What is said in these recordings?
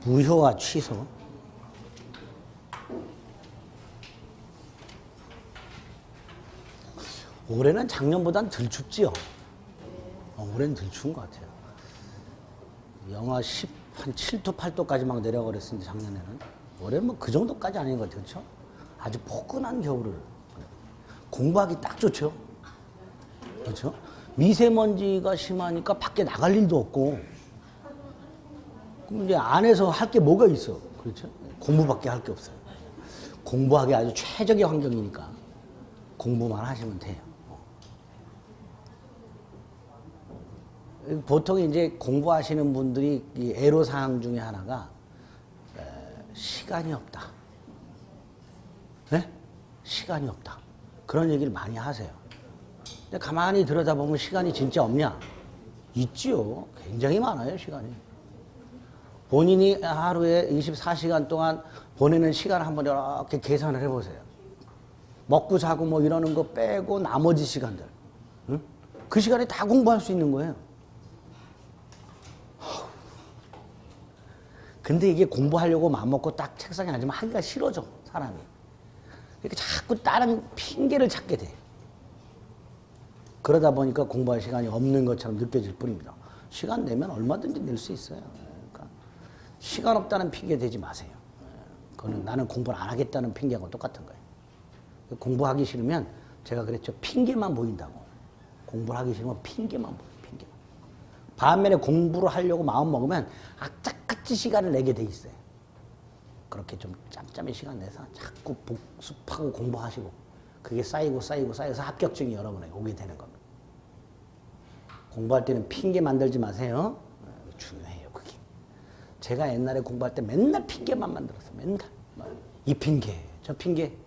무효와 취소. 올해는 작년보단 덜 춥지요. 올해는 덜 추운 것 같아요. 영하 10, 한 7도, 8도까지 막 내려가 그랬는데 작년에는. 올해는 뭐 그 정도까지 아닌 것 같아요. 그렇죠? 아주 포근한 겨울을. 공부하기 딱 좋죠. 그렇죠? 미세먼지가 심하니까 밖에 나갈 일도 없고. 그럼 이제 안에서 할 게 뭐가 있어. 그렇죠? 공부밖에 할 게 없어요. 공부하기 아주 최적의 환경이니까 공부만 하시면 돼요. 보통 이제 공부하시는 분들이 이 애로사항 중에 하나가 시간이 없다. 네? 시간이 없다. 그런 얘기를 많이 하세요. 근데 가만히 들여다보면 시간이 진짜 없냐? 있지요. 굉장히 많아요, 시간이. 본인이 하루에 24시간 동안 보내는 시간 한번 이렇게 계산을 해보세요. 먹고 자고 뭐 이러는 거 빼고 나머지 시간들. 응? 그 시간에 다 공부할 수 있는 거예요. 근데 이게 공부하려고 마음먹고 딱 책상에 앉으면 하기가 싫어져, 사람이. 이렇게 자꾸 다른 핑계를 찾게 돼. 그러다 보니까 공부할 시간이 없는 것처럼 느껴질 뿐입니다. 시간 내면 얼마든지 낼 수 있어요. 그러니까 시간 없다는 핑계 대지 마세요. 그거는 나는 공부를 안 하겠다는 핑계하고 똑같은 거예요. 공부하기 싫으면 제가 그랬죠. 핑계만 보인다고. 공부를 하기 싫으면 핑계만 보여. 핑계. 반면에 공부를 하려고 마음 먹으면 악착같이 시간을 내게 돼 있어요. 그렇게 좀 짬짬이 시간 내서 자꾸 복습하고 공부하시고 그게 쌓여서 합격증이 여러분에게 오게 되는 겁니다. 공부할 때는 핑계 만들지 마세요. 중요해요, 그게. 제가 옛날에 공부할 때 맨날 핑계만 만들었어요. 맨날. 이 핑계, 저 핑계.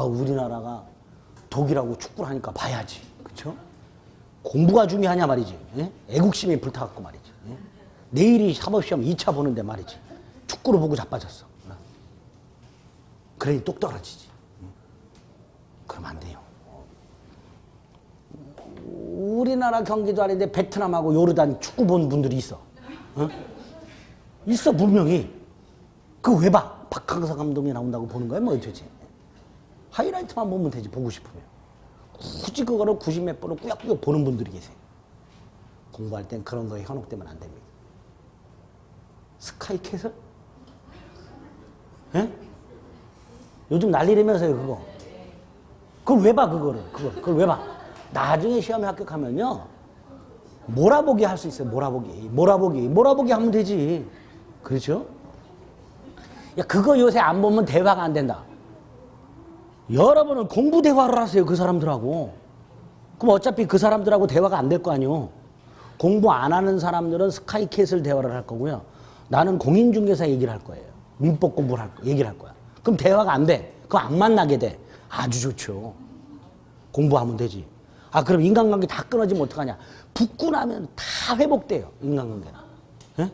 우리나라가 독일하고 축구를 하니까 봐야지. 그쵸? 공부가 중요하냐 말이지. 예? 애국심이 불타갖고 말이지. 예? 내일이 사법시험 2차 보는데 말이지. 축구를 보고 자빠졌어. 그러니 똑 떨어지지. 그러면 안 돼요. 우리나라 경기도 아닌데 베트남하고 요르단 축구 본 분들이 있어. 있어, 분명히. 그 왜 봐? 박항서 감독이 나온다고 보는 거야? 뭐 어쩌지? 하이라이트만 보면 되지, 보고 싶으면. 굳이 그거를 90몇 번을 꾸역꾸역 보는 분들이 계세요. 공부할 땐 그런 거에 현혹되면 안 됩니다. 스카이캐슬? 예? 요즘 난리라면서요, 그거. 그걸 왜 봐, 그걸 왜 봐? 나중에 시험에 합격하면요. 몰아보기 할 수 있어요, 몰아보기 하면 되지. 그렇죠? 야, 그거 요새 안 보면 대화가 안 된다. 여러분은 공부 대화를 하세요, 그 사람들하고. 그럼 어차피 그 사람들하고 대화가 안 될 거 아니요. 공부 안 하는 사람들은 스카이캐슬 대화를 할 거고요. 나는 공인중개사 얘기를 할 거예요. 민법 공부를 얘기를 할 거야. 그럼 대화가 안 돼. 그럼 안 만나게 돼. 아주 좋죠. 공부하면 되지. 그럼 인간관계 다 끊어지면 어떡하냐. 붙고 나면 다 회복돼요, 인간관계는. 예?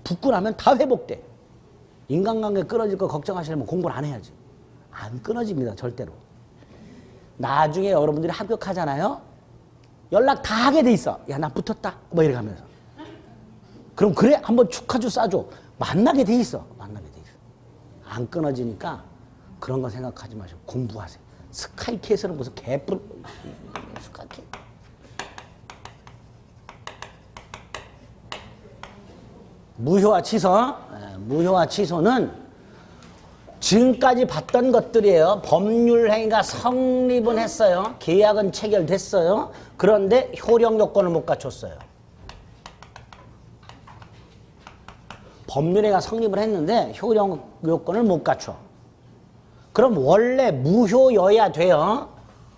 붙고 나면 다 회복돼. 인간관계 끊어질 거 걱정하시려면 공부를 안 해야지. 안 끊어집니다, 절대로. 나중에 여러분들이 합격하잖아요. 연락 다 하게 돼 있어. 야, 나 붙었다. 뭐 이렇게 하면서. 그럼 그래? 한번 축하주 싸줘. 만나게 돼 있어. 안 끊어지니까 그런 거 생각하지 마시고 공부하세요. 스카이캐슬은 무슨 개뿔. 스카이캐슬. 무효와 취소. 무효와 취소는 지금까지 봤던 것들이에요. 법률행위가 성립은 했어요. 계약은 체결됐어요. 그런데 효력 요건을 못 갖췄어요. 법률행위가 성립을 했는데 효력 요건을 못 갖춰. 그럼 원래 무효여야 돼요.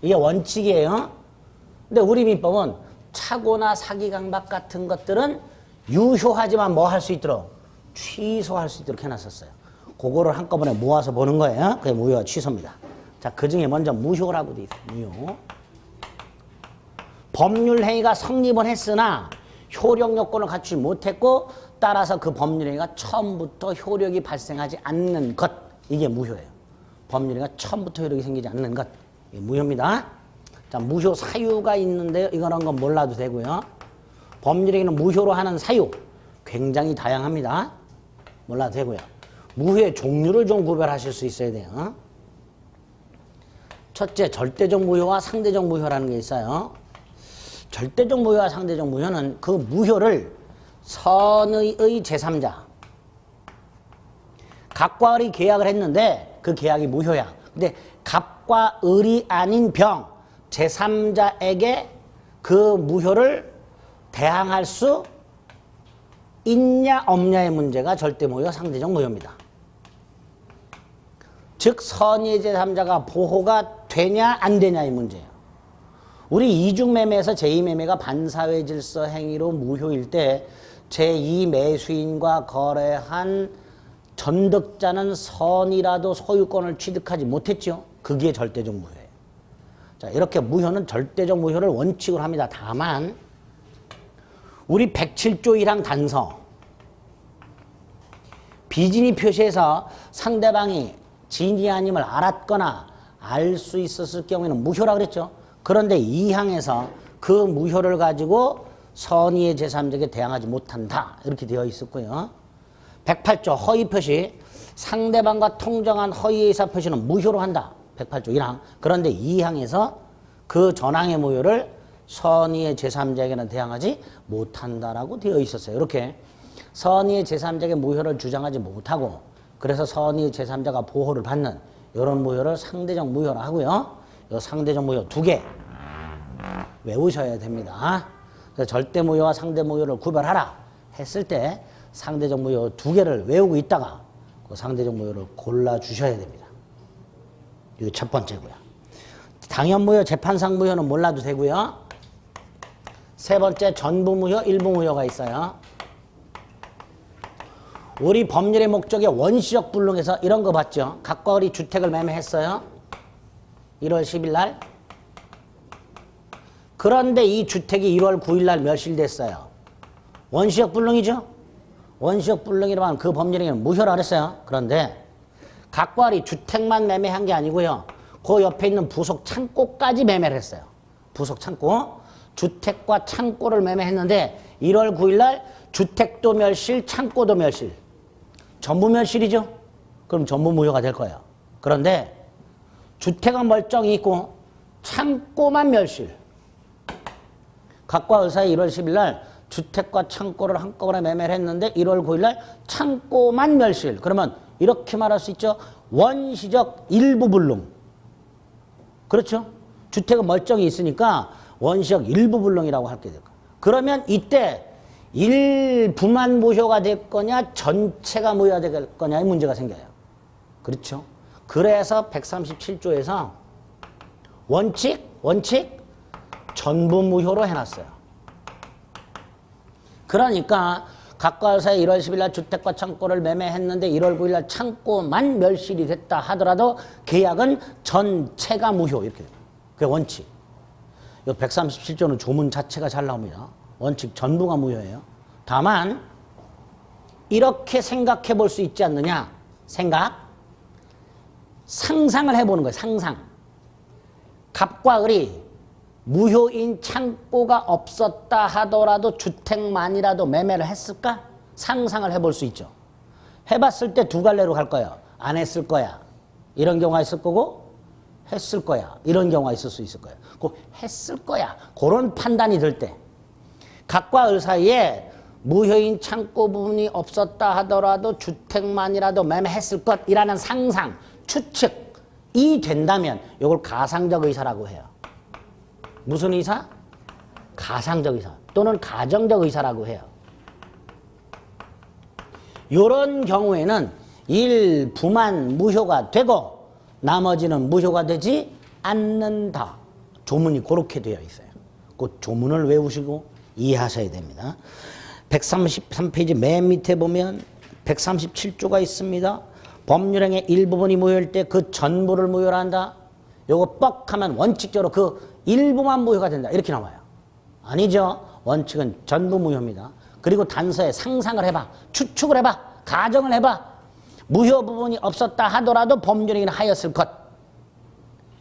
이게 원칙이에요. 근데 우리 민법은 착오나 사기 강박 같은 것들은 유효하지만 뭐 할 수 있도록? 취소할 수 있도록 해놨었어요. 그거를 한꺼번에 모아서 보는 거예요. 그게 무효와 취소입니다. 자, 그 중에 먼저 무효라고 돼 있어요. 무효. 법률행위가 성립은 했으나 효력 요건을 갖추지 못했고 따라서 그 법률행위가 처음부터 효력이 발생하지 않는 것. 이게 무효예요. 법률행위가 처음부터 효력이 생기지 않는 것. 이게 무효입니다. 자, 무효 사유가 있는데요. 이거는 건 몰라도 되고요. 법률행위는 무효로 하는 사유 굉장히 다양합니다. 몰라도 되고요. 무효의 종류를 좀 구별하실 수 있어야 돼요. 첫째, 절대적 무효와 상대적 무효라는 게 있어요. 절대적 무효와 상대적 무효는 그 무효를 선의 제3자, 갑과 을이 계약을 했는데 그 계약이 무효야. 근데 갑과 을이 아닌 병, 제3자에게 그 무효를 대항할 수 있냐 없냐의 문제가 절대무효, 상대적 무효입니다. 즉 선의 제3자가 보호가 되냐 안 되냐의 문제예요. 우리 이중매매에서 제2매매가 반사회 질서 행위로 무효일 때 제2매수인과 거래한 전득자는 선이라도 소유권을 취득하지 못했죠. 그게 절대적 무효예요. 자, 이렇게 무효는 절대적 무효를 원칙으로 합니다. 다만 우리 107조 1항 단서 비진이 표시해서 상대방이 진이 아님을 알았거나 알 수 있었을 경우에는 무효라 그랬죠. 그런데 2항에서 그 무효를 가지고 선의의 제3자에게 대항하지 못한다 이렇게 되어 있었고요. 108조 허위 표시, 상대방과 통정한 허위 의사 표시는 무효로 한다. 108조 1항. 그런데 2항에서 그 전항의 무효를 선의의 제3자에게는 대항하지 못한다라고 되어 있었어요. 이렇게 선의의 제3자에게 무효를 주장하지 못하고 그래서 선의의 제3자가 보호를 받는 이런 무효를 상대적 무효라 하고요. 이 상대적 무효 2개 외우셔야 됩니다. 그래서 절대 무효와 상대 무효를 구별하라 했을 때 상대적 무효 2개를 외우고 있다가 그 상대적 무효를 골라주셔야 됩니다. 이게 첫 번째고요. 당연 무효, 재판상 무효는 몰라도 되고요. 세 번째 전부 무효, 일부 무효가 있어요. 우리 법률의 목적의 원시적 불능에서 이런 거 봤죠. 갑과 을이 주택을 매매했어요. 1월 10일 날. 그런데 이 주택이 1월 9일 날 멸실됐어요. 원시적 불능이죠. 원시적 불능이라고 하면 그 법률에는 무효라 그랬어요. 그런데 갑과 을이 주택만 매매한 게 아니고요. 그 옆에 있는 부속 창고까지 매매를 했어요. 부속 창고. 주택과 창고를 매매했는데 1월 9일 날 주택도 멸실, 창고도 멸실. 전부 멸실이죠. 그럼 전부 무효가 될 거예요. 그런데 주택은 멀쩡히 있고 창고만 멸실. 갑과 을 사이 1월 10일 날 주택과 창고를 한꺼번에 매매를 했는데 1월 9일 날 창고만 멸실. 그러면 이렇게 말할 수 있죠. 원시적 일부 불능. 그렇죠? 주택은 멀쩡히 있으니까 원시적 일부 불능이라고 할게 될 거예요. 그러면 이때 일부만 무효가 될 거냐 전체가 무효가 될 거냐의 문제가 생겨요. 그렇죠? 그래서 137조에서 원칙 전부 무효로 해놨어요. 그러니까 갑과 을 사이 1월 10일 날 주택과 창고를 매매했는데 1월 9일 날 창고만 멸실이 됐다 하더라도 계약은 전체가 무효 이렇게 돼요. 그게 원칙. 이 137조는 조문 자체가 잘 나옵니다. 원칙 전부가 무효예요. 다만 이렇게 생각해 볼 수 있지 않느냐. 상상을 해보는 거예요. 상상. 갑과 을이 무효인 창고가 없었다 하더라도 주택만이라도 매매를 했을까? 상상을 해볼 수 있죠. 해봤을 때 두 갈래로 갈 거예요. 안 했을 거야. 이런 경우가 있을 거고 했을 거야. 이런 경우가 있을 수 있을 거예요. 그 했을 거야. 그런 판단이 들 때 갑과 을 사이에 무효인 창고 부분이 없었다 하더라도 주택만이라도 매매했을 것이라는 상상, 추측이 된다면 이걸 가상적 의사라고 해요. 무슨 의사? 가상적 의사 또는 가정적 의사라고 해요. 이런 경우에는 일부만 무효가 되고 나머지는 무효가 되지 않는다. 조문이 그렇게 되어 있어요. 그 조문을 외우시고 이해하셔야 됩니다. 133페이지 맨 밑에 보면 137조가 있습니다. 법률행위의 일부분이 무효일 때 그 전부를 무효로 한다. 요거 뻑 하면 원칙적으로 그 일부만 무효가 된다. 이렇게 나와요. 아니죠. 원칙은 전부 무효입니다. 그리고 단서에 상상을 해봐. 추측을 해봐. 가정을 해봐. 무효 부분이 없었다 하더라도 법률행위는 하였을 것.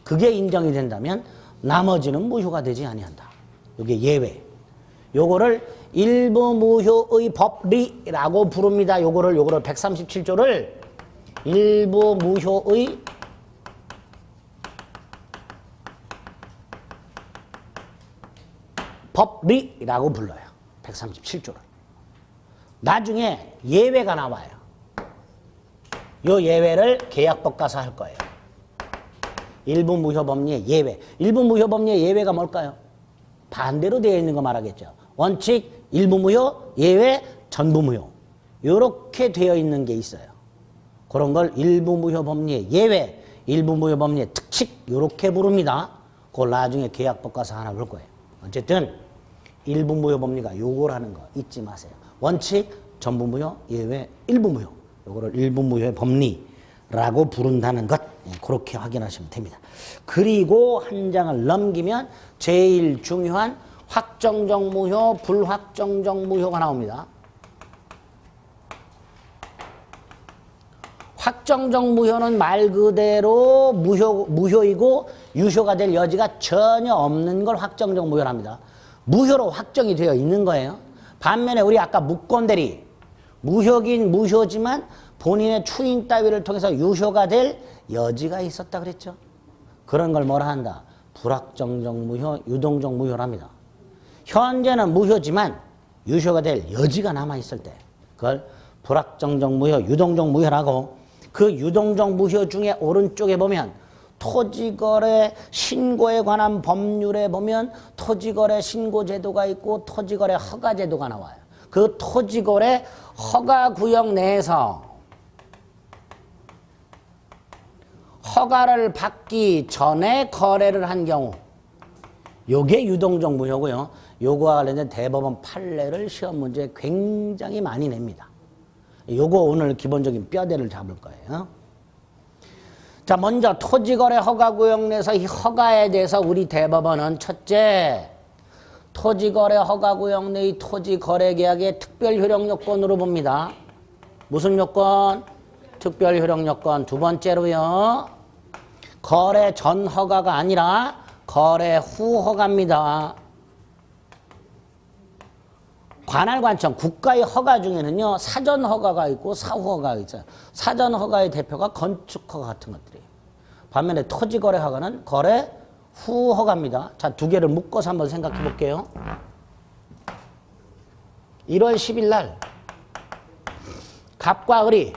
그게 인정이 된다면 나머지는 무효가 되지 아니한다. 이게 예외. 요거를 일부 무효의 법리라고 부릅니다. 요거를 137조를 일부 무효의 법리라고 불러요. 137조를. 나중에 예외가 나와요. 요 예외를 계약법 가서 할 거예요. 일부 무효 법리의 예외. 일부 무효 법리의 예외가 뭘까요? 반대로 되어 있는 거 말하겠죠. 원칙, 일부 무효, 예외, 전부 무효. 요렇게 되어 있는 게 있어요. 그런 걸 일부 무효 법리의 예외, 일부 무효 법리의 특칙 요렇게 부릅니다. 그걸 나중에 계약법 가서 하나 볼 거예요. 어쨌든 일부 무효 법리가 요거라는 거 잊지 마세요. 원칙, 전부 무효, 예외, 일부 무효. 요거를 일부 무효의 법리라고 부른다는 것 그렇게 확인하시면 됩니다. 그리고 한 장을 넘기면 제일 중요한 확정적 무효, 불확정적 무효가 나옵니다. 확정적 무효는 말 그대로 무효이고 유효가 될 여지가 전혀 없는 걸 확정적 무효랍니다. 무효로 확정이 되어 있는 거예요. 반면에 우리 아까 무권대리 무효긴 무효지만 본인의 추인 따위를 통해서 유효가 될 여지가 있었다 그랬죠. 그런 걸 뭐라 한다? 불확정적 무효, 유동적 무효랍니다. 현재는 무효지만 유효가 될 여지가 남아있을 때 그걸 불확정적 무효, 유동적 무효라고 그 유동적 무효 중에 오른쪽에 보면 토지거래 신고에 관한 법률에 보면 토지거래 신고제도가 있고 토지거래 허가제도가 나와요. 그 토지거래 허가구역 내에서 허가를 받기 전에 거래를 한 경우 요게 유동적 무효고요. 요거와 관련된 대법원 판례를 시험 문제에 굉장히 많이 냅니다. 요거 오늘 기본적인 뼈대를 잡을 거예요. 자, 먼저 토지거래 허가구역 내에서 이 허가에 대해서 우리 대법원은 첫째, 토지거래 허가구역 내의 토지거래계약의 특별효력요건으로 봅니다. 무슨 요건? 특별효력요건. 두 번째로요, 거래 전 허가가 아니라 거래 후 허가입니다. 관할관청 국가의 허가 중에는요 사전 허가가 있고 사후 허가가 있어요. 사전 허가의 대표가 건축 허가 같은 것들이에요. 반면에 토지거래 허가는 거래 후 허가입니다. 자, 두 개를 묶어서 한번 생각해 볼게요. 1월 10일 날 갑과 을이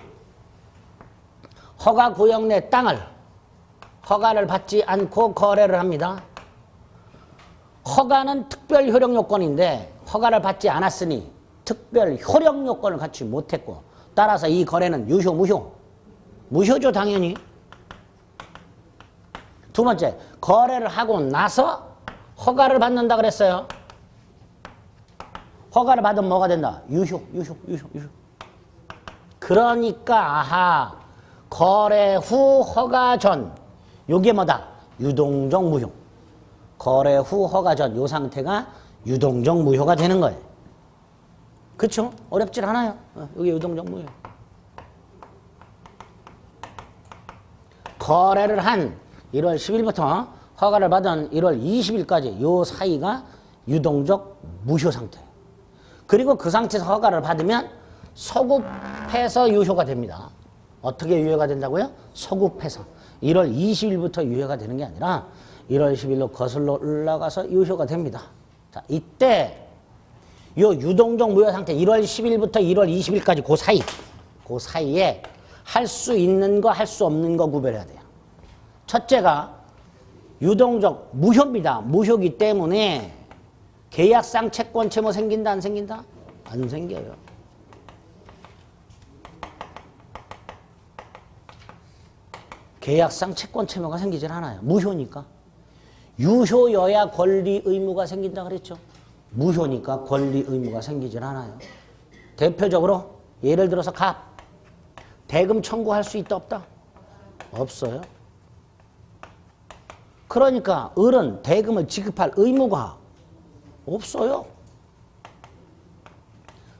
허가 구역 내 땅을 허가를 받지 않고 거래를 합니다. 허가는 특별 효력 요건인데 허가를 받지 않았으니 특별 효력 요건을 갖추지 못했고 따라서 이 거래는 유효, 무효? 무효죠, 당연히. 두 번째, 거래를 하고 나서 허가를 받는다 그랬어요. 허가를 받으면 뭐가 된다? 유효. 그러니까 아하, 거래 후 허가 전 요게 뭐다? 유동적 무효. 거래 후 허가 전 요 상태가 유동적 무효가 되는 거예요. 그렇죠? 어렵질 않아요. 여기 유동적 무효. 거래를 한 1월 10일부터 허가를 받은 1월 20일까지 요 사이가 유동적 무효 상태예요. 그리고 그 상태에서 허가를 받으면 소급해서 유효가 됩니다. 어떻게 유효가 된다고요? 소급해서. 1월 20일부터 유효가 되는 게 아니라 1월 10일로 거슬러 올라가서 유효가 됩니다. 자, 이때 요 유동적 무효 상태 1월 10일부터 1월 20일까지 그 사이에 할 수 있는 거, 할 수 없는 거 구별해야 돼요. 첫째가 유동적 무효입니다. 무효기 때문에 계약상 채권 채무 생긴다, 안 생긴다? 안 생겨요. 계약상 채권 채무가 생기질 않아요. 무효니까. 유효여야 권리 의무가 생긴다 그랬죠. 무효니까 권리 의무가 생기질 않아요. 대표적으로 예를 들어서 갑 대금 청구할 수 있다 없다? 없어요. 그러니까 을은 대금을 지급할 의무가 없어요.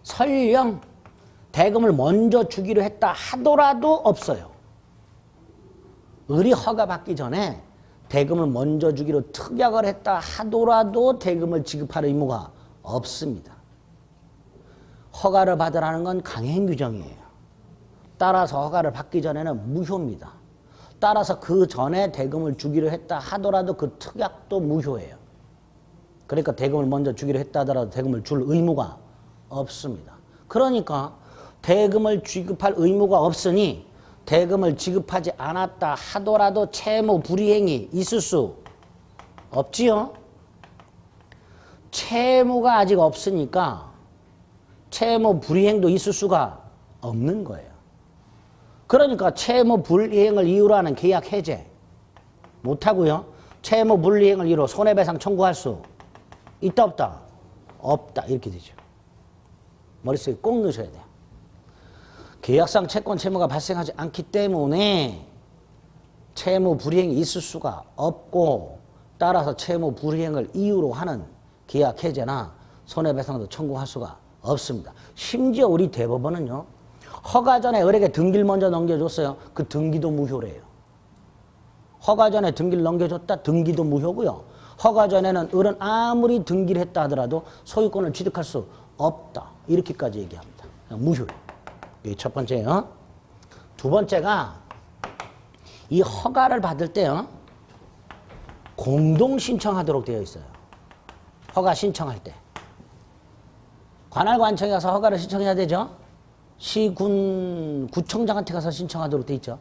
설령 대금을 먼저 주기로 했다 하더라도 없어요. 을이 허가받기 전에 대금을 먼저 주기로 특약을 했다 하더라도 대금을 지급할 의무가 없습니다. 허가를 받으라는 건 강행 규정이에요. 따라서 허가를 받기 전에는 무효입니다. 따라서 그 전에 대금을 주기로 했다 하더라도 그 특약도 무효예요. 그러니까 대금을 먼저 주기로 했다 하더라도 대금을 줄 의무가 없습니다. 그러니까 대금을 지급할 의무가 없으니 대금을 지급하지 않았다 하더라도 채무 불이행이 있을 수 없지요. 채무가 아직 없으니까 채무 불이행도 있을 수가 없는 거예요. 그러니까 채무 불이행을 이유로 하는 계약 해제 못하고요. 채무 불이행을 이유로 손해배상 청구할 수 있다 없다? 없다. 이렇게 되죠. 머릿속에 꼭 넣으셔야 돼요. 계약상 채권 채무가 발생하지 않기 때문에 채무 불이행이 있을 수가 없고 따라서 채무 불이행을 이유로 하는 계약 해제나 손해배상도 청구할 수가 없습니다. 심지어 우리 대법원은요. 허가 전에 을에게 등기를 먼저 넘겨줬어요. 그 등기도 무효래요. 허가 전에 등기를 넘겨줬다. 등기도 무효고요. 허가 전에는 을은 아무리 등기를 했다 하더라도 소유권을 취득할 수 없다. 이렇게까지 얘기합니다. 무효예요. 이게 첫 번째요. 두 번째가 이 허가를 받을 때요. 공동 신청하도록 되어 있어요. 허가 신청할 때. 관할관청에 가서 허가를 신청해야 되죠. 시군 구청장한테 가서 신청하도록 되어 있죠.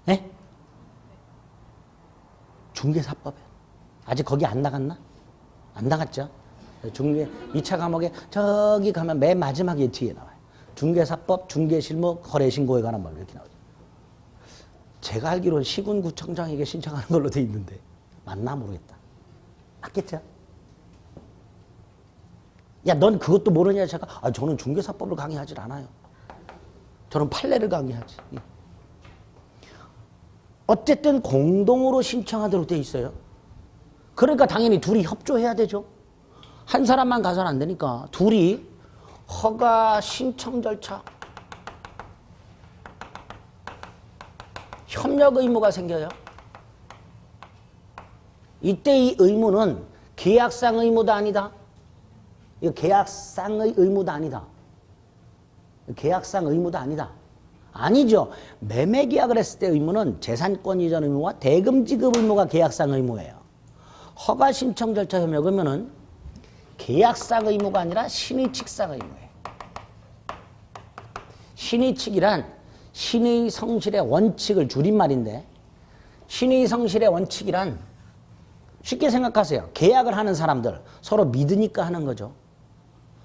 네? 중개사법에. 아직 거기 안 나갔나? 안 나갔죠. 중개 2차 과목에 저기 가면 맨 마지막에 뒤에 나와요. 중개사법, 중개실무, 거래신고에 관한 말 이렇게 나오죠. 제가 알기로는 시군구청장에게 신청하는 걸로 돼 있는데 맞나 모르겠다. 맞겠죠? 야, 넌 그것도 모르냐? 제가 저는 중개사법을 강의하질 않아요. 저는 판례를 강의하지. 어쨌든 공동으로 신청하도록 돼 있어요. 그러니까 당연히 둘이 협조해야 되죠. 한 사람만 가서는 안 되니까 둘이 허가 신청 절차 협력 의무가 생겨요. 이때 이 의무는 계약상 의무도 아니다. 이거 계약상의 의무도 아니다. 계약상 의무도 아니다. 아니죠. 매매 계약을 했을 때 의무는 재산권 이전 의무와 대금 지급 의무가 계약상 의무예요. 허가 신청 절차 협력 의무는 계약상 의무가 아니라 신의칙상 의무예요. 신의칙이란 신의 성실의 원칙을 줄임말인데 신의 성실의 원칙이란 쉽게 생각하세요. 계약을 하는 사람들 서로 믿으니까 하는 거죠.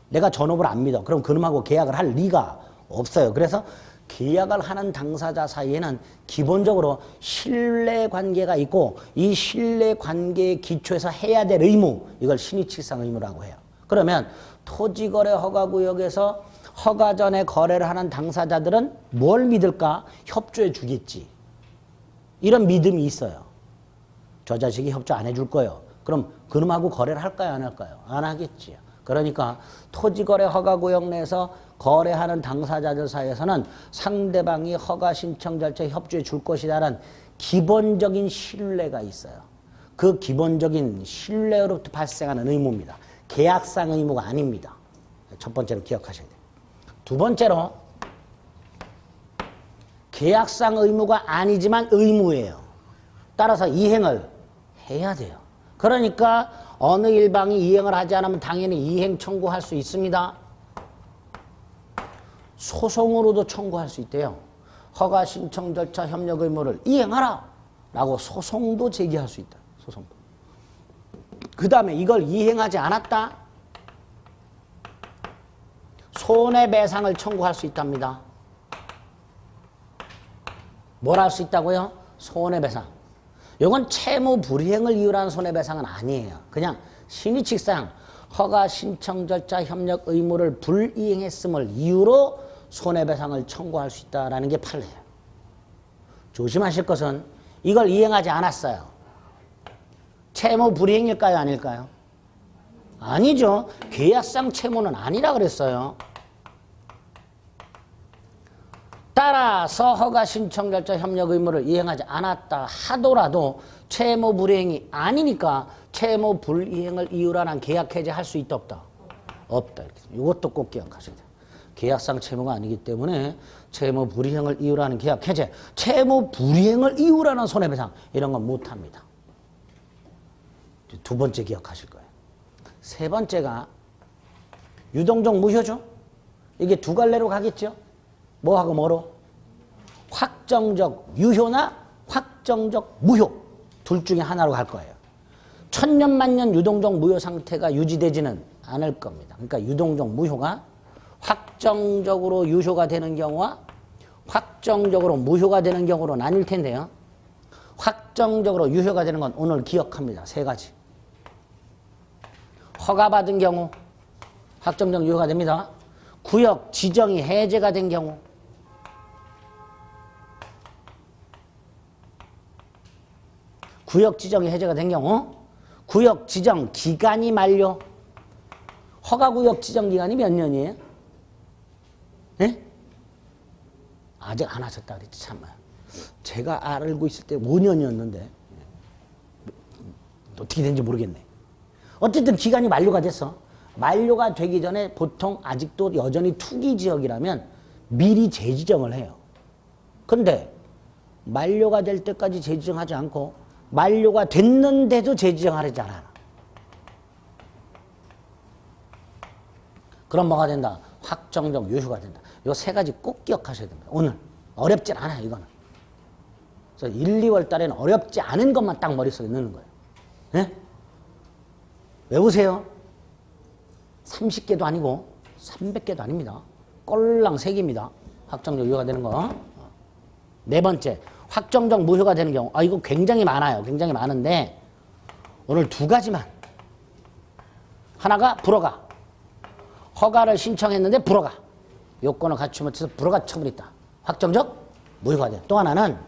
내가 저놈을 안 믿어. 그럼 그놈하고 계약을 할 리가 없어요. 그래서 계약을 하는 당사자 사이에는 기본적으로 신뢰관계가 있고 이 신뢰관계에 기초해서 해야 될 의무, 이걸 신의칙상 의무라고 해요. 그러면 토지거래 허가구역에서 허가 전에 거래를 하는 당사자들은 뭘 믿을까? 협조해 주겠지. 이런 믿음이 있어요. 저 자식이 협조 안 해줄 거예요. 그럼 그놈하고 거래를 할까요? 안 할까요? 안 하겠지요. 그러니까 토지거래 허가구역 내에서 거래하는 당사자들 사이에서는 상대방이 허가 신청 절차에 협조해 줄 것이라는 기본적인 신뢰가 있어요. 그 기본적인 신뢰로부터 발생하는 의무입니다. 계약상 의무가 아닙니다. 첫 번째로 기억하셔야 돼요. 두 번째로 계약상 의무가 아니지만 의무예요. 따라서 이행을 해야 돼요. 그러니까 어느 일방이 이행을 하지 않으면 당연히 이행 청구할 수 있습니다. 소송으로도 청구할 수 있대요. 허가 신청 절차 협력 의무를 이행하라 라고 소송도 제기할 수 있다. 소송도. 그 다음에 이걸 이행하지 않았다? 손해배상을 청구할 수 있답니다. 뭘 할 수 있다고요? 손해배상. 이건 채무 불이행을 이유로 하는 손해배상은 아니에요. 그냥 신의칙상 허가 신청 절차 협력 의무를 불이행했음을 이유로 손해배상을 청구할 수 있다는 게 판례예요. 조심하실 것은 이걸 이행하지 않았어요. 채무 불이행일까요? 아닐까요? 아니죠. 계약상 채무는 아니라 그랬어요. 따라서 허가 신청 절차 협력 의무를 이행하지 않았다 하더라도 채무 불이행이 아니니까 채무 불이행을 이유로 한 계약 해제할 수 있다 없다? 없다. 이것도 꼭 기억하셔야 돼요. 계약상 채무가 아니기 때문에 채무 불이행을 이유로 하는 계약 해제, 채무 불이행을 이유로 하는 손해배상 이런 건 못합니다. 두 번째 기억하실 거예요. 세 번째가 유동적 무효죠. 이게 두 갈래로 가겠죠. 뭐하고 뭐로? 확정적 유효나 확정적 무효 둘 중에 하나로 갈 거예요. 천년만년 유동적 무효 상태가 유지되지는 않을 겁니다. 그러니까 유동적 무효가 확정적으로 유효가 되는 경우와 확정적으로 무효가 되는 경우로 나뉠 텐데요. 확정적으로 유효가 되는 건 오늘 기억합니다. 세 가지. 허가받은 경우 확정적 유효가 됩니다. 구역 지정이 해제가 된 경우, 구역 지정이 해제가 된 경우, 구역 지정 기간이 만료. 허가구역 지정 기간이 몇 년이에요? 네? 아직 안 하셨다 그랬지 참아요. 제가 알고 있을 때 5년이었는데 어떻게 된지 모르겠네. 어쨌든 기간이 만료가 됐어. 만료가 되기 전에 보통 아직도 여전히 투기지역이라면 미리 재지정을 해요. 근데 만료가 될 때까지 재지정하지 않고 만료가 됐는데도 재지정하지 않아. 그럼 뭐가 된다? 확정적 유효가 된다. 이 세 가지 꼭 기억하셔야 됩니다. 오늘 어렵진 않아요. 이거는. 그래서 1, 2월 달에는 어렵지 않은 것만 딱 머릿속에 넣는 거예요. 네? 외우세요. 30개도 아니고 300개도 아닙니다. 꼴랑 3개입니다. 확정적 유효가 되는 거. 네 번째, 확정적 무효가 되는 경우. 이거 굉장히 많아요. 굉장히 많은데 오늘 두 가지만. 하나가 불허가. 허가를 신청했는데 불허가. 요건을 갖추면서 불허가 처분이 있다. 확정적 무효가 돼. 또 하나는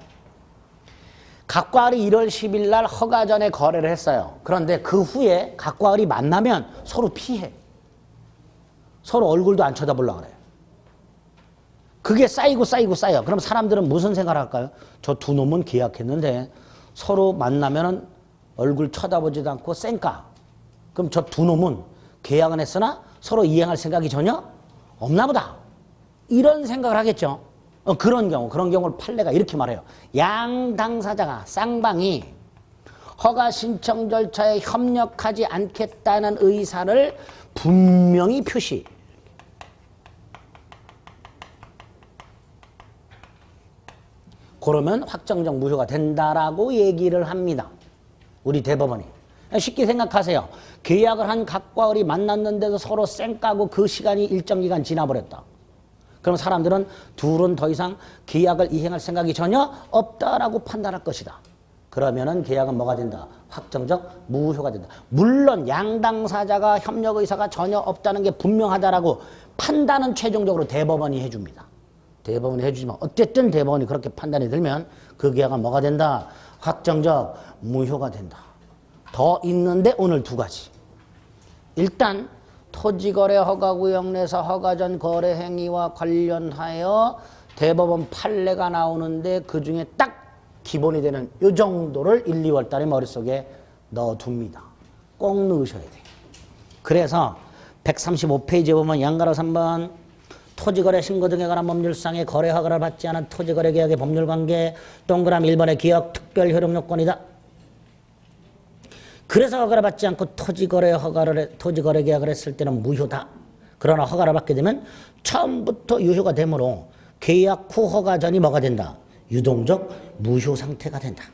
각과 을이 1월 10일 날 허가 전에 거래를 했어요. 그런데 그 후에 각과 을이 만나면 서로 피해. 서로 얼굴도 안 쳐다보려고 그래요. 그게 쌓이고 쌓여요. 그럼 사람들은 무슨 생각을 할까요? 저 두 놈은 계약했는데 서로 만나면 얼굴 쳐다보지도 않고 쌩까. 그럼 저 두 놈은 계약은 했으나 서로 이행할 생각이 전혀 없나 보다. 이런 생각을 하겠죠. 그런 경우를 판례가 이렇게 말해요. 양 당사자가 쌍방이 허가 신청 절차에 협력하지 않겠다는 의사를 분명히 표시. 그러면 확정적 무효가 된다라고 얘기를 합니다. 우리 대법원이. 쉽게 생각하세요. 계약을 한 각과 을이 만났는데도 서로 쌩까고 그 시간이 일정 기간 지나버렸다. 그럼 사람들은 둘은 더 이상 계약을 이행할 생각이 전혀 없다라고 판단할 것이다. 그러면은 계약은 뭐가 된다? 확정적 무효가 된다. 물론 양당사자가 협력 의사가 전혀 없다는 게 분명하다라고 판단은 최종적으로 대법원이 해줍니다. 대법원이 해주지만 어쨌든 대법원이 그렇게 판단이 들면 그 계약은 뭐가 된다? 확정적 무효가 된다. 더 있는데 오늘 두 가지. 일단 토지거래 허가구역 내에서 허가 전 거래 행위와 관련하여 대법원 판례가 나오는데 그중에 딱 기본이 되는 이 정도를 1, 2월 달에 머릿속에 넣어둡니다. 꼭 넣으셔야 돼요. 그래서 135페이지에 보면 양가로 3번 토지거래 신고 등에 관한 법률상의 거래 허가를 받지 않은 토지거래 계약의 법률관계 동그라미 1번의 기억 특별 효력 요건이다. 그래서 허가를 받지 않고 토지거래 계약을 했을 때는 무효다. 그러나 허가를 받게 되면 처음부터 유효가 되므로 계약 후 허가 전이 뭐가 된다? 유동적 무효 상태가 된다.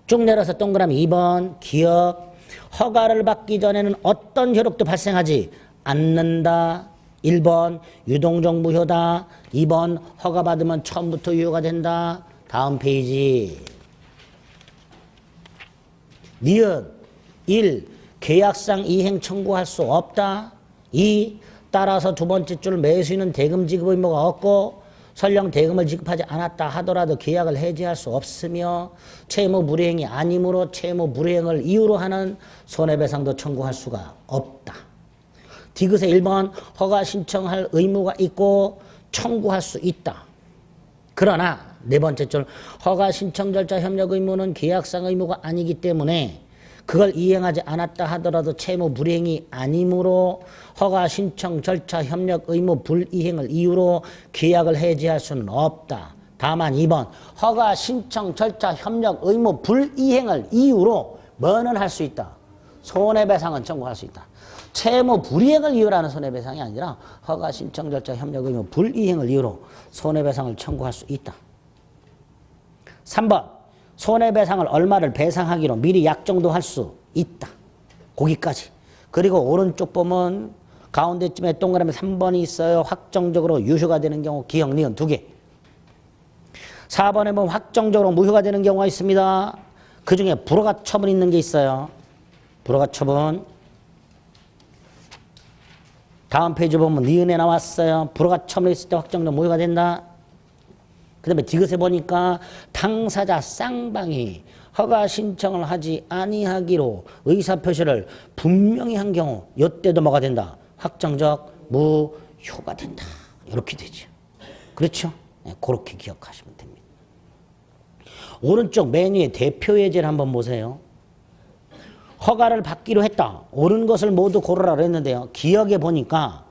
쭉 내려서 동그라미 2번 기억 허가를 받기 전에는 어떤 효력도 발생하지 않는다. 1번 유동적 무효다. 2번 허가 받으면 처음부터 유효가 된다. 다음 페이지. 니은 1. 계약상 이행 청구할 수 없다. 2. 따라서 두 번째 줄 매수인은 대금 지급 의무가 없고 설령 대금을 지급하지 않았다 하더라도 계약을 해지할 수 없으며 채무 불이행이 아니므로 채무 불이행을 이유로 하는 손해배상도 청구할 수가 없다. 디귿의 1번 허가 신청할 의무가 있고 청구할 수 있다. 그러나 네 번째 줄 허가 신청 절차 협력 의무는 계약상 의무가 아니기 때문에 그걸 이행하지 않았다 하더라도 채무 불이행이 아니므로 허가 신청 절차 협력 의무 불이행을 이유로 계약을 해지할 수는 없다. 다만 2번 허가 신청 절차 협력 의무 불이행을 이유로 뭐는 할 수 있다. 손해배상은 청구할 수 있다. 채무 불이행을 이유로 하는 손해배상이 아니라 허가 신청 절차 협력 의무 불이행을 이유로 손해배상을 청구할 수 있다. 3번 손해배상을 얼마를 배상하기로 미리 약정도 할 수 있다. 거기까지. 그리고 오른쪽 보면 가운데쯤에 동그라미 3번이 있어요. 확정적으로 유효가 되는 경우 기억, 니은 2개. 4번에 보면 확정적으로 무효가 되는 경우가 있습니다. 그중에 불허가 처분 있는 게 있어요. 불허가 처분. 다음 페이지 보면 니은에 나왔어요. 불허가 처분 있을 때 확정적으로 무효가 된다. 그 다음에 디귿에 보니까 당사자 쌍방이 허가 신청을 하지 아니하기로 의사표시를 분명히 한 경우 이때도 뭐가 된다? 확정적 무효가 된다. 이렇게 되죠. 그렇죠? 네, 그렇게 기억하시면 됩니다. 오른쪽 메뉴의 대표 예제를 한번 보세요. 허가를 받기로 했다. 옳은 것을 모두 고르라 그랬는데요. 기억에 보니까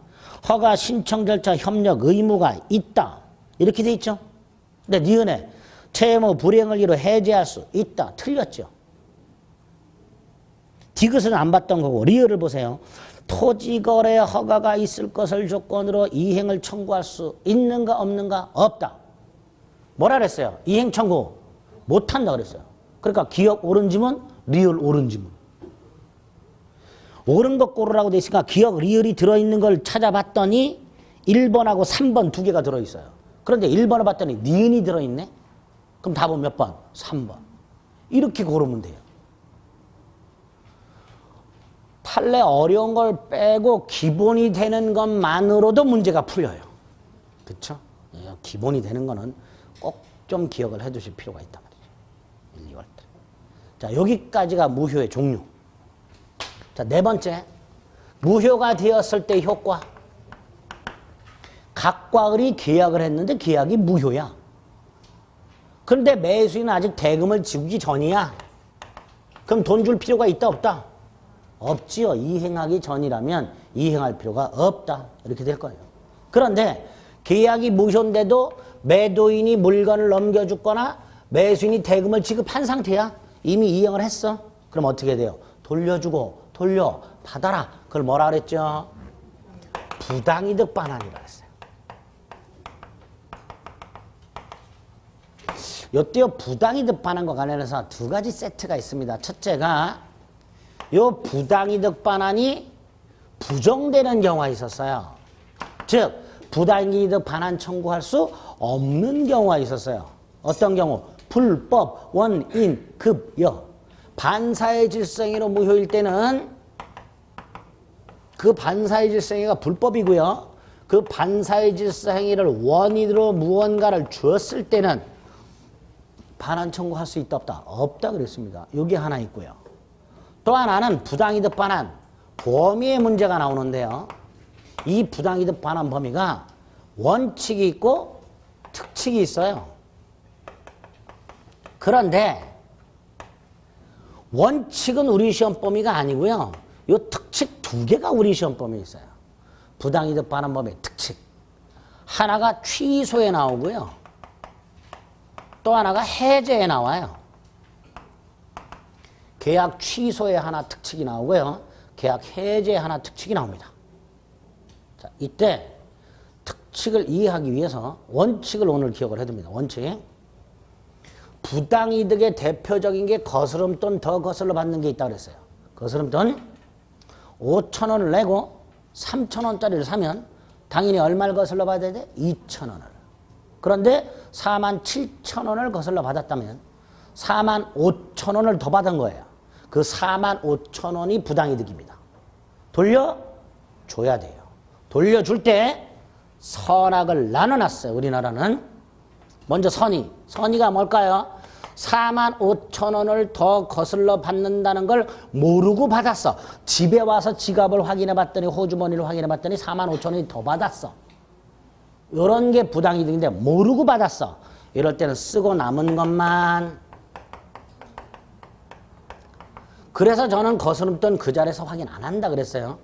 허가 신청 절차 협력 의무가 있다. 이렇게 돼 있죠. 근데 니은에 채무 불이행을 이유로 해지할 수 있다. 틀렸죠. 디귿은 안 봤던 거고 리을을 보세요. 토지거래 허가가 있을 것을 조건으로 이행을 청구할 수 있는가 없는가? 없다. 뭐라 그랬어요? 이행 청구 못한다 그랬어요. 그러니까 기억 옳은 지문, 리을 옳은 지문. 옳은 것 고르라고 돼 있으니까 기억, 리을이 들어있는 걸 찾아봤더니 1번하고 3번 두 개가 들어있어요. 그런데 1번을 봤더니 니은이 들어있네? 그럼 답은 몇 번? 3번. 이렇게 고르면 돼요. 판례 어려운 걸 빼고 기본이 되는 것만으로도 문제가 풀려요. 그렇죠? 기본이 되는 거는 꼭 좀 기억을 해 두실 필요가 있단 말이죠. 1, 2월 때. 자, 여기까지가 무효의 종류. 자, 네 번째. 무효가 되었을 때 효과. 각과 을이 계약을 했는데 계약이 무효야. 그런데 매수인은 아직 대금을 지우기 전이야. 그럼 돈 줄 필요가 있다 없다? 없지요. 이행하기 전이라면 이행할 필요가 없다. 이렇게 될 거예요. 그런데 계약이 무효인데도 매도인이 물건을 넘겨줬거나 매수인이 대금을 지급한 상태야. 이미 이행을 했어. 그럼 어떻게 돼요? 돌려주고 돌려받아라. 그걸 뭐라 그랬죠? 부당이득 반환이라 했어요. 이때요 부당이득 반환과 관련해서 두 가지 세트가 있습니다. 첫째가 요 부당이득 반환이 부정되는 경우가 있었어요. 즉 부당이득 반환 청구할 수 없는 경우가 있었어요. 어떤 경우? 불법, 원인, 급여. 반사의 질성으로 무효일 때는 그 반사의 질성행위가 불법이고요. 그 반사의 질서행위를 원인으로 무언가를 주었을 때는 반환 청구할 수 있다 없다? 없다 그랬습니다. 여기 하나 있고요. 또 하나는 부당이득 반환 범위의 문제가 나오는데요. 이 부당이득 반환 범위가 원칙이 있고 특칙이 있어요. 그런데 원칙은 우리 시험 범위가 아니고요. 이 특칙 두 개가 우리 시험 범위에 있어요. 부당이득 반환 범위의 특칙. 하나가 취소에 나오고요. 또 하나가 해제에 나와요. 계약 취소에 하나 특칙이 나오고요. 계약 해제에 하나 특칙이 나옵니다. 자, 이때 특칙을 이해하기 위해서 원칙을 오늘 기억을 해둡니다. 원칙. 부당이득의 대표적인 게 거스름돈 더 거슬러 받는 게 있다고 그랬어요. 거스름돈 5,000원을 내고 3,000원짜리를 사면 당연히 얼마를 거슬러 받아야 돼? 2,000원을. 그런데 47,000원을 거슬러 받았다면 45,000원을 더 받은 거예요. 그 45,000원이 부당이득입니다. 돌려줘야 돼요. 돌려줄 때 선악을 나눠놨어요. 우리나라는. 먼저 선의가 뭘까요? 45,000원을 더 거슬러 받는다는 걸 모르고 받았어. 집에 와서 지갑을 확인해 봤더니 호주머니를 확인해 봤더니 45,000원이 더 받았어. 이런 게 부당이득인데 모르고 받았어. 이럴 때는 쓰고 남은 것만 그래서 저는 거스름돈 그 자리에서 확인 안 한다 그랬어요.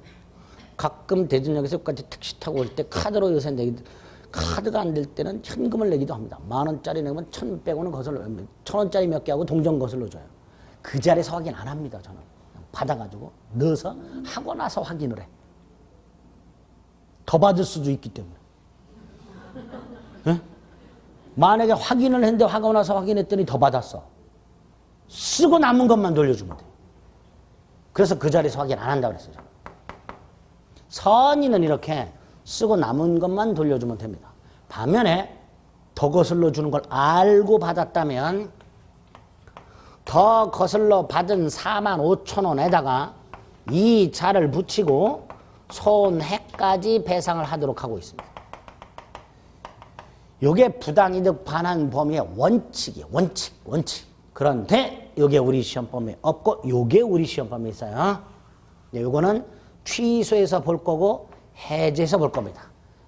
가끔 대전역에서 여기까지 택시 타고 올 때 카드로 요새 내기, 카드가 안 될 때는 현금을 내기도 합니다. 10,000원짜리 내면 1,100원은 거슬러, 1,000원짜리 몇 개 하고 동전 거슬러 줘요. 그 자리에서 확인 안 합니다, 저는. 받아가지고 넣어서 하고 나서 확인을 해. 더 받을 수도 있기 때문에. 네? 만약에 확인을 했는데 하고 나서 확인했더니 더 받았어. 쓰고 남은 것만 돌려주면 돼. 그래서 그 자리에서 확인 안 한다고 그랬어요. 선의는 이렇게 쓰고 남은 것만 돌려주면 됩니다. 반면에 더 거슬러 주는 걸 알고 받았다면 더 거슬러 받은 45,000원에다가 이 자를 붙이고 손해까지 배상을 하도록 하고 있습니다. 이게 부당이득 반환 범위의 원칙이에요. 원칙. 그런데 이게 우리 시험 범위에 없고 이게 우리 시험 범위에 있어요. 이거는 취소해서 볼 거고 해제해서 볼 겁니다.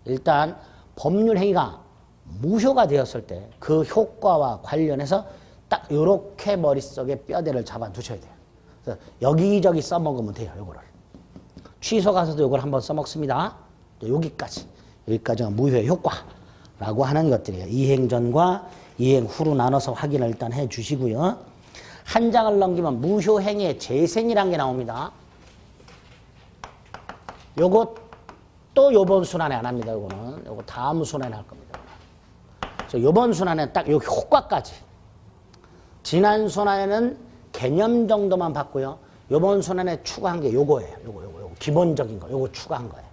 일단 법률 행위가 무효가 되었을 때 그 효과와 관련해서 딱 이렇게 머릿속에 뼈대를 잡아 두셔야 돼요. 그래서 여기저기 써먹으면 돼요. 요거를. 취소 가서도 요걸 한번 써먹습니다. 여기까지가 무효의 효과라고 하는 것들이에요. 이행 전과 이행 후로 나눠서 확인을 일단 해 주시고요. 한 장을 넘기면 무효 행위의 재생이라는 게 나옵니다. 요거 또 요번 순환에 안 합니다. 요거는 요거 다음 순환에 할 겁니다. 그래서 요번 순환에 딱 요 효과까지. 지난 순환에는 개념 정도만 봤고요. 요번 순환에 추가한 게 요거예요. 요거 기본적인 거. 요거 추가한 거예요.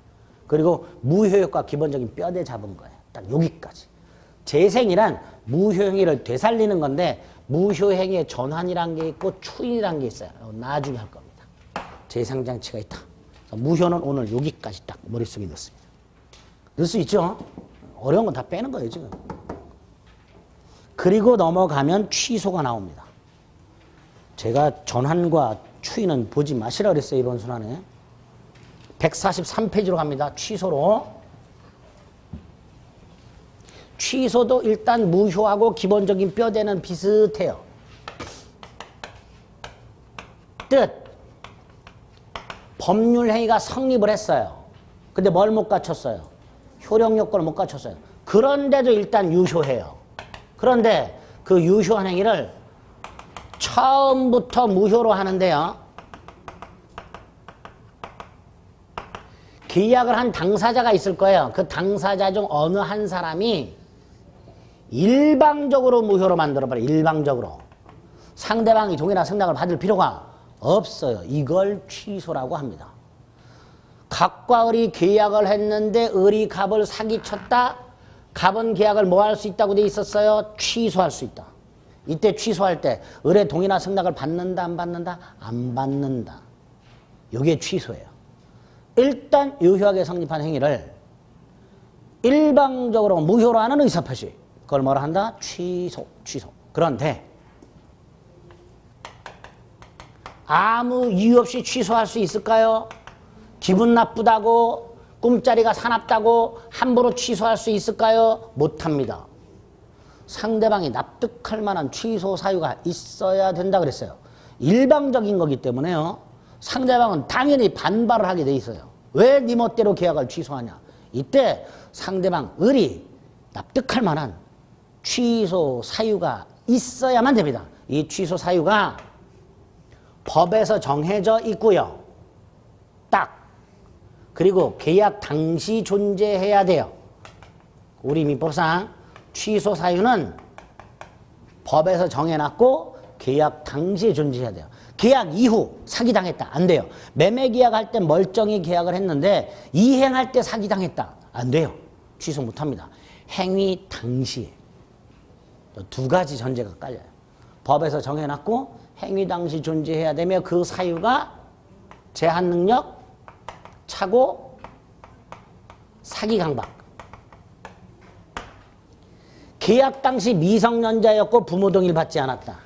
그리고 무효효과 기본적인 뼈대 잡은 거예요. 딱 여기까지. 재생이란 무효행위를 되살리는 건데 무효행위의 전환이란 게 있고 추인이란 게 있어요. 나중에 할 겁니다. 재생장치가 있다. 무효는 오늘 여기까지 딱 머릿속에 넣습니다. 넣을 수 있죠? 어려운 건 다 빼는 거예요, 지금. 그리고 넘어가면 취소가 나옵니다. 제가 전환과 추인은 보지 마시라 그랬어요, 이번 순환에. 143페이지로 갑니다. 취소로. 취소도 일단 무효하고 기본적인 뼈대는 비슷해요. 뜻. 법률행위가 성립을 했어요. 근데 뭘 못 갖췄어요? 효력요건을 못 갖췄어요. 그런데도 일단 유효해요. 그런데 그 유효한 행위를 처음부터 무효로 하는데요. 계약을 한 당사자가 있을 거예요. 그 당사자 중 어느 한 사람이 일방적으로 무효로 만들어버려요. 일방적으로. 상대방이 동의나 승낙을 받을 필요가 없어요. 이걸 취소라고 합니다. 갑과 을이 계약을 했는데 을이 갑을 사기쳤다. 갑은 계약을 뭐 할 수 있다고 돼 있었어요? 취소할 수 있다. 이때 취소할 때 을의 동의나 승낙을 받는다 안 받는다? 안 받는다. 이게 취소예요. 일단 유효하게 성립한 행위를 일방적으로 무효로 하는 의사표시. 그걸 뭐라 한다? 취소. 그런데 아무 이유 없이 취소할 수 있을까요? 기분 나쁘다고 꿈자리가 사납다고 함부로 취소할 수 있을까요? 못합니다. 상대방이 납득할 만한 취소 사유가 있어야 된다 그랬어요. 일방적인 거기 때문에요. 상대방은 당연히 반발을 하게 돼 있어요. 왜 네 멋대로 계약을 취소하냐? 이때 상대방 을이 납득할 만한 취소 사유가 있어야만 됩니다. 이 취소 사유가 법에서 정해져 있고요. 딱. 그리고 계약 당시 존재해야 돼요. 우리 민법상 취소 사유는 법에서 정해놨고 계약 당시에 존재해야 돼요. 계약 이후 사기당했다. 안 돼요. 매매 계약할 때 멀쩡히 계약을 했는데 이행할 때 사기당했다. 안 돼요. 취소 못합니다. 행위 당시에. 두 가지 전제가 깔려요. 법에서 정해놨고 행위 당시 존재해야 되며 그 사유가 제한 능력, 착오, 사기 강박. 계약 당시 미성년자였고 부모 동의를 받지 않았다.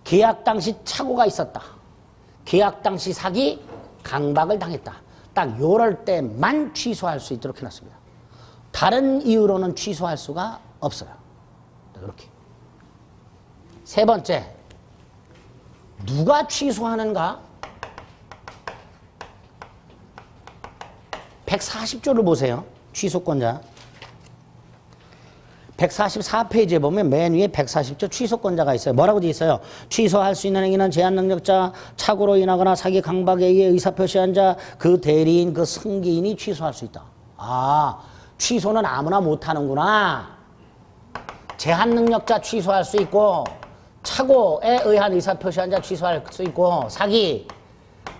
계약 당시 착오가 있었다. 계약 당시 사기 강박을 당했다. 딱 요럴 때만 취소할 수 있도록 해놨습니다. 다른 이유로는 취소할 수가 없어요. 이렇게. 세 번째, 누가 취소하는가? 140조를 보세요. 취소권자. 144페이지에 보면 맨 위에 140조 취소권자가 있어요. 뭐라고 되어 있어요? 취소할 수 있는 행위는 제한 능력자, 착오로 인하거나 사기 강박에 의해 의사표시한 자, 그 대리인, 그 승기인이 취소할 수 있다. 아, 취소는 아무나 못하는구나. 제한 능력자 취소할 수 있고, 착오에 의한 의사표시한 자 취소할 수 있고, 사기,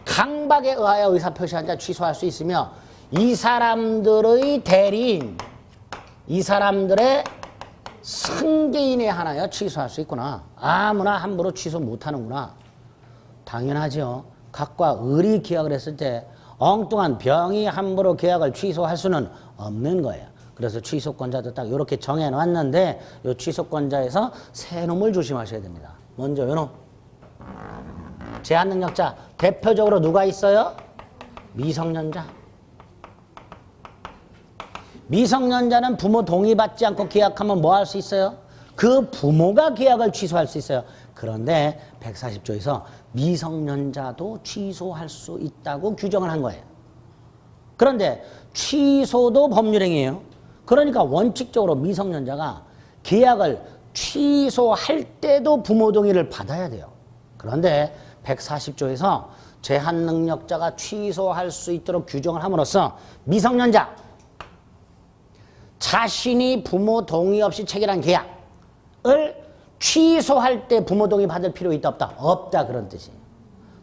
강박에 의하여 의사표시한 자 취소할 수 있으며, 이 사람들의 대리인, 이 사람들의 승계인에 한하여 취소할 수 있구나. 아무나 함부로 취소 못하는구나. 당연하죠. 각과 을이 계약을 했을 때 엉뚱한 병이 함부로 계약을 취소할 수는 없는 거예요. 그래서 취소권자도 딱 이렇게 정해놨는데 이 취소권자에서 세 놈을 조심하셔야 됩니다. 먼저 요 놈. 제한능력자. 대표적으로 누가 있어요? 미성년자. 미성년자는 부모 동의받지 않고 계약하면 뭐 할 수 있어요? 그 부모가 계약을 취소할 수 있어요. 그런데 140조에서 미성년자도 취소할 수 있다고 규정을 한 거예요. 그런데 취소도 법률행위예요. 그러니까 원칙적으로 미성년자가 계약을 취소할 때도 부모 동의를 받아야 돼요. 그런데 140조에서 제한능력자가 취소할 수 있도록 규정을 함으로써 미성년자 자신이 부모 동의 없이 체결한 계약을 취소할 때 부모 동의 받을 필요 있다 없다? 없다 그런 뜻이에요.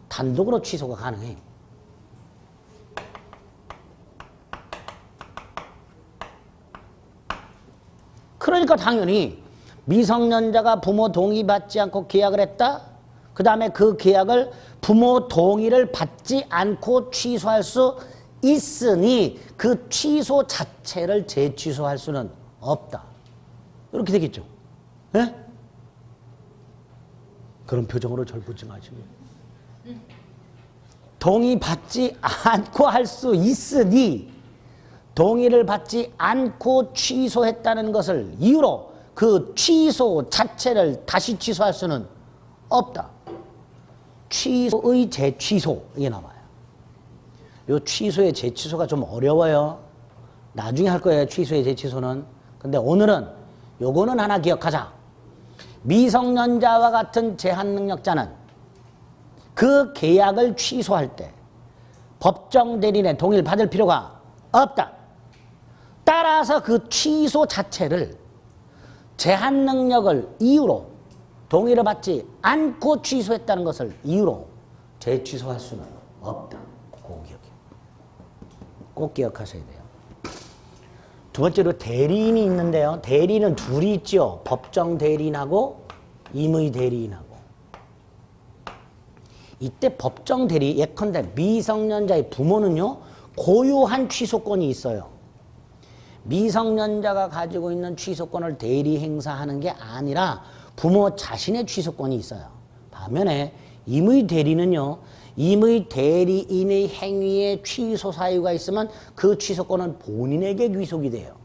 단독으로 취소가 가능해요. 그러니까 당연히 미성년자가 부모 동의 받지 않고 계약을 했다. 그 다음에 그 계약을 부모 동의를 받지 않고 취소할 수 있으니 그 취소 자체를 재취소할 수는 없다. 이렇게 되겠죠. 예? 그런 표정으로 절 보지 마시고. 동의받지 않고 할 수 있으니 동의를 받지 않고 취소했다는 것을 이유로 그 취소 자체를 다시 취소할 수는 없다. 취소의 재취소 이게 나와요. 요 취소의 재취소가 좀 어려워요. 나중에 할 거예요. 취소의 재취소는. 근데 오늘은 요거는 하나 기억하자. 미성년자와 같은 제한능력자는 그 계약을 취소할 때 법정 대리인의 동의를 받을 필요가 없다. 따라서 그 취소 자체를 제한능력을 이유로 동의를 받지 않고 취소했다는 것을 이유로 재취소할 수는 없다. 꼭 기억하셔야 돼요. 두 번째로 대리인이 있는데요. 대리인은 둘이 있죠. 법정 대리인하고 임의 대리인하고. 이때 법정 대리, 예컨대 미성년자의 부모는요. 고유한 취소권이 있어요. 미성년자가 가지고 있는 취소권을 대리 행사하는 게 아니라 부모 자신의 취소권이 있어요. 반면에 임의 대리는요. 임의 대리인의 행위에 취소 사유가 있으면 그 취소권은 본인에게 귀속이 돼요.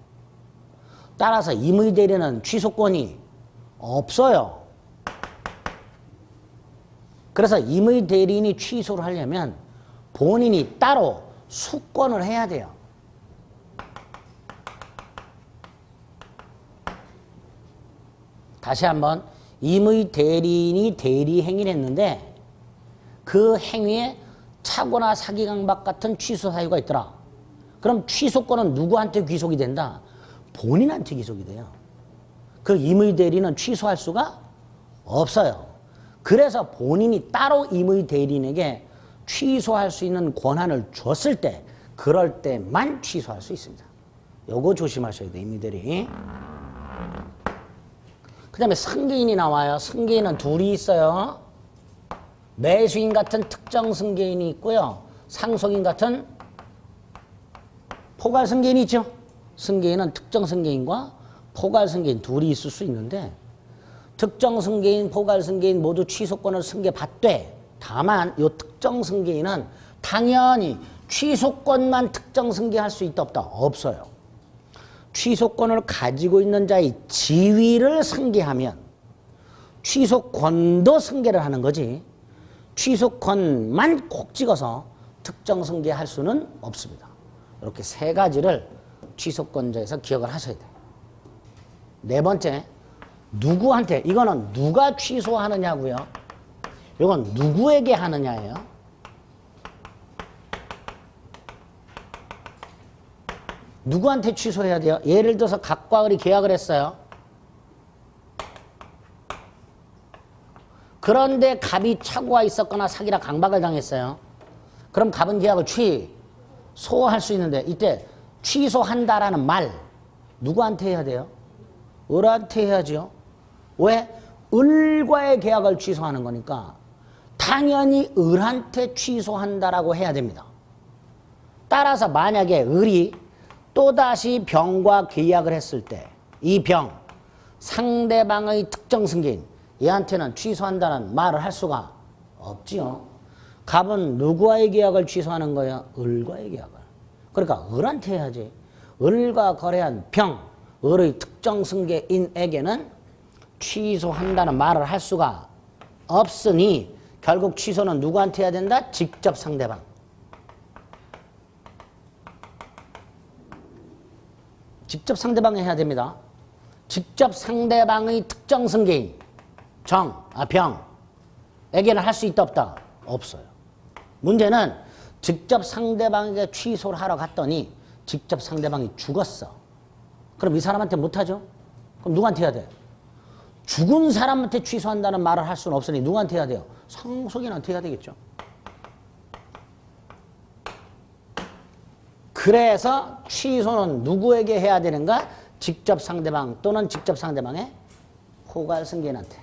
따라서 임의 대리는 취소권이 없어요. 그래서 임의 대리인이 취소를 하려면 본인이 따로 수권을 해야 돼요. 다시 한번 임의 대리인이 대리 행위를 했는데 그 행위에 착오나 사기 강박 같은 취소 사유가 있더라. 그럼 취소권은 누구한테 귀속이 된다? 본인한테 귀속이 돼요. 그 임의 대리는 취소할 수가 없어요. 그래서 본인이 따로 임의 대리인에게 취소할 수 있는 권한을 줬을 때 그럴 때만 취소할 수 있습니다. 요거 조심하셔야 돼요. 임의 대리. 그 다음에 승계인이 나와요. 승계인은 둘이 있어요. 매수인 같은 특정 승계인이 있고요. 상속인 같은 포괄 승계인이 있죠. 승계인은 특정 승계인과 포괄 승계인 둘이 있을 수 있는데 특정 승계인, 포괄 승계인 모두 취소권을 승계받되 다만 이 특정 승계인은 당연히 취소권만 특정 승계할 수 있다 없다? 없어요. 취소권을 가지고 있는 자의 지위를 승계하면 취소권도 승계를 하는 거지 취소권만 콕 찍어서 특정 승계할 수는 없습니다. 이렇게 세 가지를 취소권자에서 기억을 하셔야 돼요. 네 번째, 누구한테, 이거는 누가 취소하느냐고요. 이건 누구에게 하느냐예요. 누구한테 취소해야 돼요? 예를 들어서 갑과 을이 계약을 했어요. 그런데 갑이 착오가 있었거나 사기라 강박을 당했어요. 그럼 갑은 계약을 취소할 수 있는데 이때 취소한다라는 말 누구한테 해야 돼요? 을한테 해야죠. 왜? 을과의 계약을 취소하는 거니까 당연히 을한테 취소한다라고 해야 됩니다. 따라서 만약에 을이 또다시 병과 계약을 했을 때 이 병, 상대방의 특정 승계인 얘한테는 취소한다는 말을 할 수가 없지요. 갑은 누구와의 계약을 취소하는 거야? 을과의 계약을. 그러니까 을한테 해야지. 을과 거래한 병, 을의 특정 승계인에게는 취소한다는 말을 할 수가 없으니 결국 취소는 누구한테 해야 된다? 직접 상대방. 직접 상대방에 해야 됩니다. 직접 상대방의 특정 승계인 병에게는 할 수 있다 없다? 없어요. 문제는 직접 상대방에게 취소를 하러 갔더니 직접 상대방이 죽었어. 그럼 이 사람한테 못하죠? 그럼 누구한테 해야 돼? 죽은 사람한테 취소한다는 말을 할 수는 없으니 누구한테 해야 돼요? 상속인한테 해야 되겠죠. 그래서 취소는 누구에게 해야 되는가? 직접 상대방 또는 직접 상대방의 호갈 승계인한테.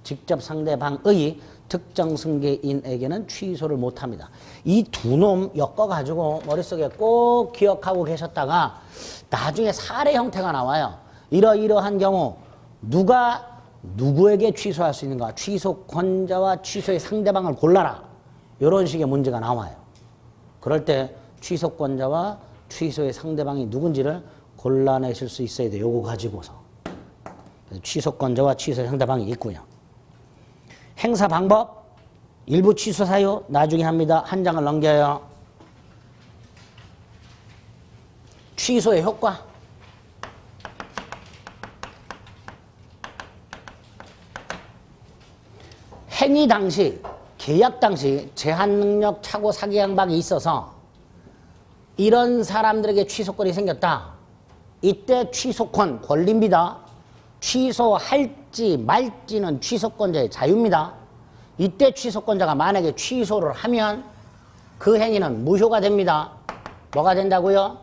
직접 상대방의 특정 승계인에게는 취소를 못합니다. 이 두 놈 엮어가지고 머릿속에 꼭 기억하고 계셨다가 나중에 사례 형태가 나와요. 이러이러한 경우 누가 누구에게 취소할 수 있는가? 취소권자와 취소의 상대방을 골라라. 이런 식의 문제가 나와요. 그럴 때 취소권자와 취소의 상대방이 누군지를 골라내실 수 있어야 돼요. 요거 가지고서. 취소권자와 취소의 상대방이 있고요. 행사 방법, 일부 취소 사유 나중에 합니다. 한 장을 넘겨요. 취소의 효과. 행위 당시, 계약 당시 제한 능력 착오 사기 강박이 있어서 이런 사람들에게 취소권이 생겼다. 이때 취소권 권리입니다. 취소할지 말지는 취소권자의 자유입니다. 이때 취소권자가 만약에 취소를 하면 그 행위는 무효가 됩니다. 뭐가 된다고요?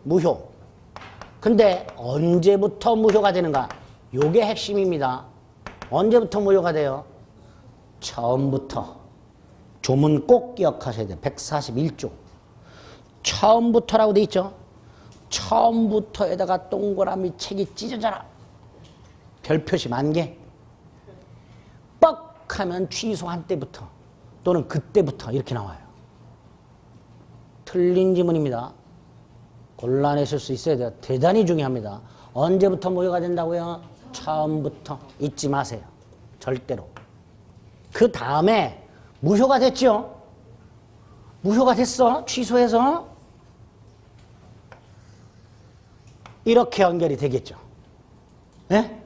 무효. 근데 언제부터 무효가 되는가? 요게 핵심입니다. 언제부터 무효가 돼요? 처음부터. 조문 꼭 기억하셔야 돼요. 141조. 처음부터라고 돼 있죠. 처음부터에다가 동그라미 책이 찢어져라. 별표시 10,000개. 뻑 하면 취소한 때부터 또는 그때부터 이렇게 나와요. 틀린 지문입니다. 곤란하실 수 있어야 돼요. 대단히 중요합니다. 언제부터 무효가 된다고요? 처음부터. 잊지 마세요. 절대로. 그 다음에 무효가 됐죠. 무효가 됐어. 취소해서 이렇게 연결이 되겠죠. 네?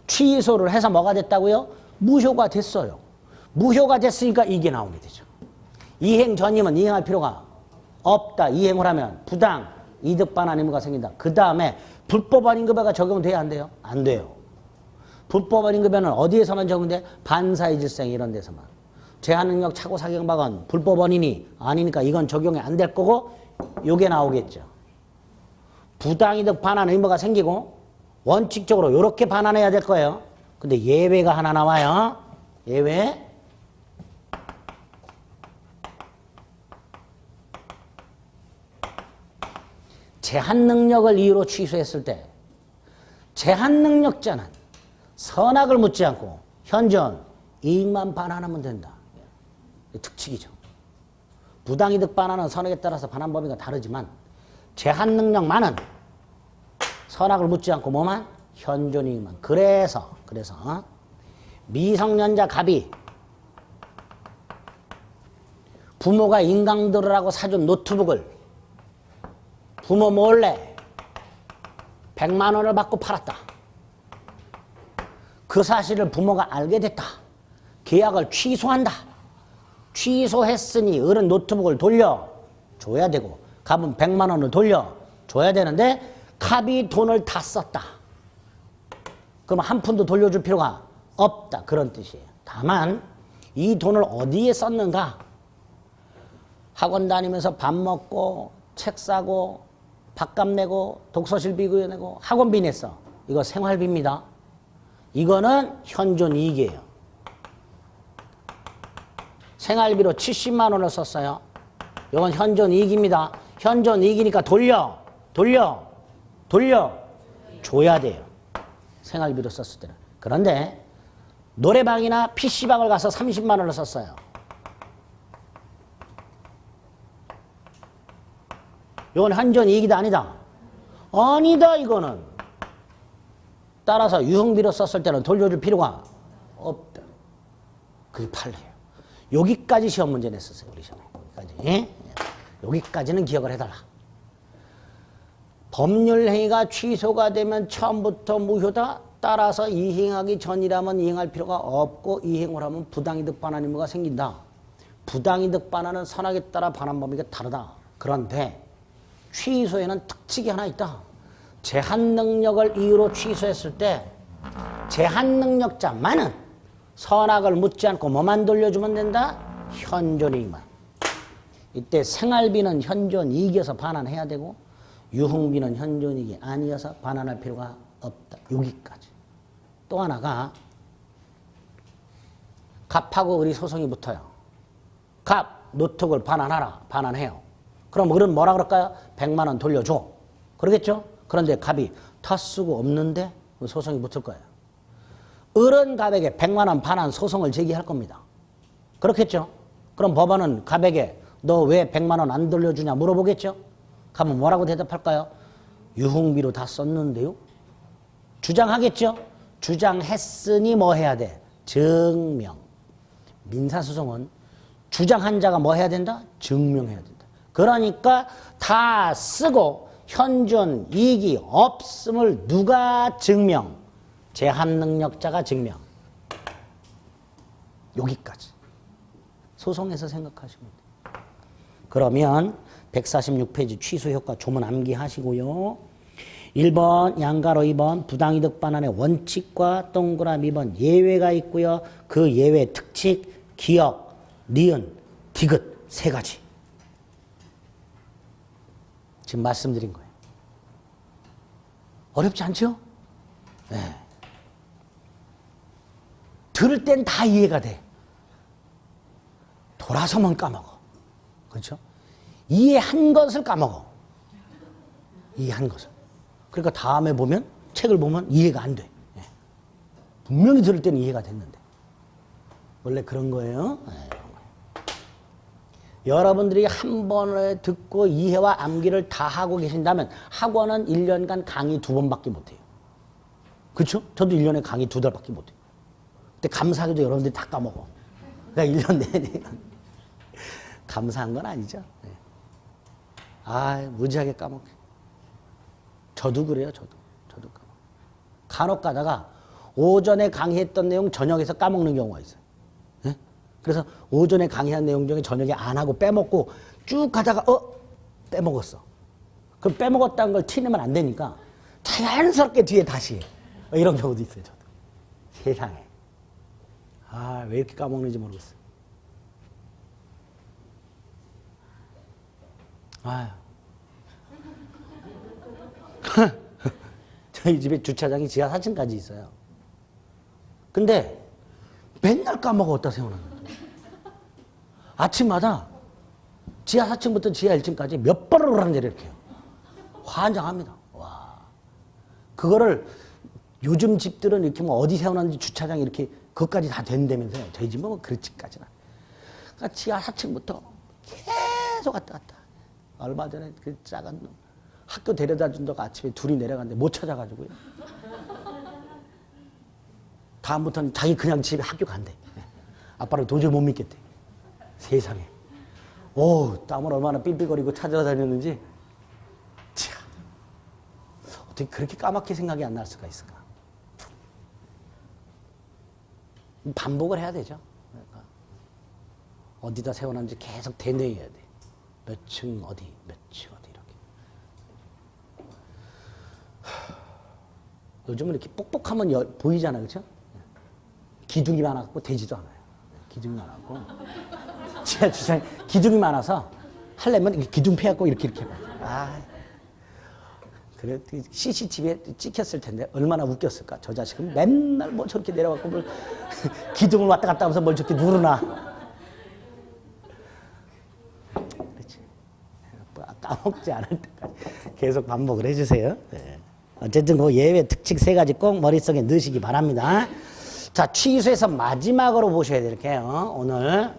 취소를 해서 뭐가 됐다고요? 무효가 됐어요. 무효가 됐으니까 이게 나오게 되죠. 이행 전임은 이행할 필요가 없다. 이행을 하면 부당, 이득 반환 의무가 생긴다. 그 다음에 불법원 임금에가 적용돼야 안 돼요? 안 돼요. 불법원 임금에는 어디에서만 적용돼? 반사의 질생 이런 데서만. 제한능력 착오 사기 강박은 불법원인이 아니니까 이건 적용이 안 될 거고 요게 나오겠죠. 부당이득 반환 의무가 생기고 원칙적으로 이렇게 반환해야 될 거예요. 근데 예외가 하나 나와요. 예외. 제한 능력을 이유로 취소했을 때 제한 능력자는 선악을 묻지 않고 현존 이익만 반환하면 된다. 특칙이죠. 부당이득 반환은 선악에 따라서 반환 범위가 다르지만 제한 능력만은 선악을 묻지 않고 뭐만? 현존 이익만. 그래서 미성년자 갑이 부모가 인강들으라고 사준 노트북을 부모 몰래 100만 원을 받고 팔았다. 그 사실을 부모가 알게 됐다. 계약을 취소한다. 취소했으니 어른 노트북을 돌려줘야 되고 갑은 100만 원을 돌려줘야 되는데 갑이 돈을 다 썼다. 그럼 한 푼도 돌려줄 필요가 없다. 그런 뜻이에요. 다만 이 돈을 어디에 썼는가? 학원 다니면서 밥 먹고 책 사고 밥값 내고 독서실비 내고 학원비 냈어. 이거 생활비입니다. 이거는 현존이익이에요. 생활비로 70만 원을 썼어요. 이건 현존이익입니다. 현존이익이니까 돌려줘야 돼요. 생활비로 썼을 때는. 그런데 노래방이나 PC방을 가서 30만 원을 썼어요. 이건 현존이익이다 아니다? 아니다 이거는. 따라서 유흥비로 썼을 때는 돌려줄 필요가 없다. 그게 판례예요. 여기까지 시험 문제 냈었어요. 우리 시험에. 여기까지. 예? 여기까지는 기억을 해달라. 법률행위가 취소가 되면 처음부터 무효다. 따라서 이행하기 전이라면 이행할 필요가 없고 이행을 하면 부당이득 반환 의무가 생긴다. 부당이득 반환은 선악에 따라 반환 범위가 다르다. 그런데 취소에는 특칙이 하나 있다. 제한 능력을 이유로 취소했을 때 제한 능력자만은 선악을 묻지 않고 뭐만 돌려주면 된다? 현존이익만. 이때 생활비는 현존이익이어서 반환해야 되고 유흥비는 현존이익이 아니어서 반환할 필요가 없다. 여기까지. 또 하나가 갑하고 을이 소송이 붙어요. 갑, 노트북을 반환하라. 반환해요. 그럼 을은 뭐라 그럴까요? 100만 원 돌려줘. 그러겠죠? 그런데 갑이 다 쓰고 없는데 소송이 붙을 거예요. 을은 갑에게 100만 원 반환 소송을 제기할 겁니다. 그렇겠죠? 그럼 법원은 갑에게 너 왜 100만 원 안 돌려주냐 물어보겠죠? 갑은 뭐라고 대답할까요? 유흥비로 다 썼는데요? 주장하겠죠? 주장했으니 뭐 해야 돼? 증명. 민사소송은 주장한 자가 뭐 해야 된다? 증명해야 된다. 그러니까 다 쓰고 현존 이익이 없음을 누가 증명? 제한 능력자가 증명. 여기까지. 소송에서 생각하시면 돼요. 그러면 146페이지 취소 효과 조문 암기하시고요. 1번 양가로 2번 부당이득 반환의 원칙과 동그라미 2번 예외가 있고요. 그 예외 특칙, 기역, 니은, 디귿 세 가지. 지금 말씀드린 거예요. 어렵지 않죠? 네. 들을 땐 다 이해가 돼. 돌아서면 까먹어. 그렇죠? 이해한 것을 까먹어. 이해한 것을. 그러니까 다음에 보면 책을 보면 이해가 안 돼. 네. 분명히 들을 때는 이해가 됐는데. 원래 그런 거예요. 네. 여러분들이 한 번에 듣고 이해와 암기를 다 하고 계신다면 학원은 1년간 강의 2번밖에 못해요. 그렇죠? 저도 1년에 강의 2달밖에 못해요. 근데 감사하게도 여러분들이 다 까먹어. 그러니까 1년 내내 감사한 건 아니죠. 네. 무지하게 까먹게. 저도 그래요. 저도 까먹어. 간혹 가다가 오전에 강의했던 내용 저녁에서 까먹는 경우가 있어요. 네? 그래서 오전에 강의한 내용 중에 저녁에 안 하고 빼먹고 쭉 가다가 빼먹었어. 그럼 빼먹었다는 걸 티내면 안 되니까 자연스럽게 뒤에 다시 이런 경우도 있어요. 저도. 세상에. 왜 이렇게 까먹는지 모르겠어요. 저희 집에 주차장이 지하 4층까지 있어요. 근데 맨날 까먹어. 어디다 세워놨는지. 아침마다 지하 4층부터 지하 1층까지 몇 번을 오라는데를 이렇게 해요. 환장합니다. 와. 그거를 요즘 집들은 이렇게 뭐 어디 세워놨는지 주차장이 이렇게 그것까지 다 된다면서요. 저희 집은 뭐 그렇지까지는. 그러니까 지하 4층부터 계속 왔다 갔다. 얼마 전에 그 작은 놈 학교 데려다 준다고 아침에 둘이 내려갔는데 못 찾아가지고요. 다음부터는 자기 그냥 집에 학교 간대. 아빠를 도저히 못 믿겠대. 세상에. 오, 땀을 얼마나 삘삘거리고 찾아다녔는지. 참, 어떻게 그렇게 까맣게 생각이 안 날 수가 있을까? 반복을 해야 되죠. 그러니까 어디다 세워놨는지 계속 되뇌어야 돼. 몇 층 어디, 몇 층 어디 이렇게. 요즘은 이렇게 뻑뻑하면 보이잖아요, 그렇죠? 기둥이 많아갖고 되지도 않아요. 기둥이 많아갖고 제 주장에 기둥이 많아서 하려면 기둥 패갖고 이렇게 해봐요. 아, 그래 CCTV에 찍혔을 텐데 얼마나 웃겼을까. 저 자식은 맨날 뭐 저렇게 내려갖고 뭘 기둥을 왔다 갔다 하면서 뭘 저렇게 누르나. 그렇지. 까먹지 않을 때까지 계속 반복을 해주세요. 네. 어쨌든 그 예외 특칙 3가지 꼭 머릿속에 넣으시기 바랍니다. 자, 취소해서 마지막으로 보셔야 될 게요. 오늘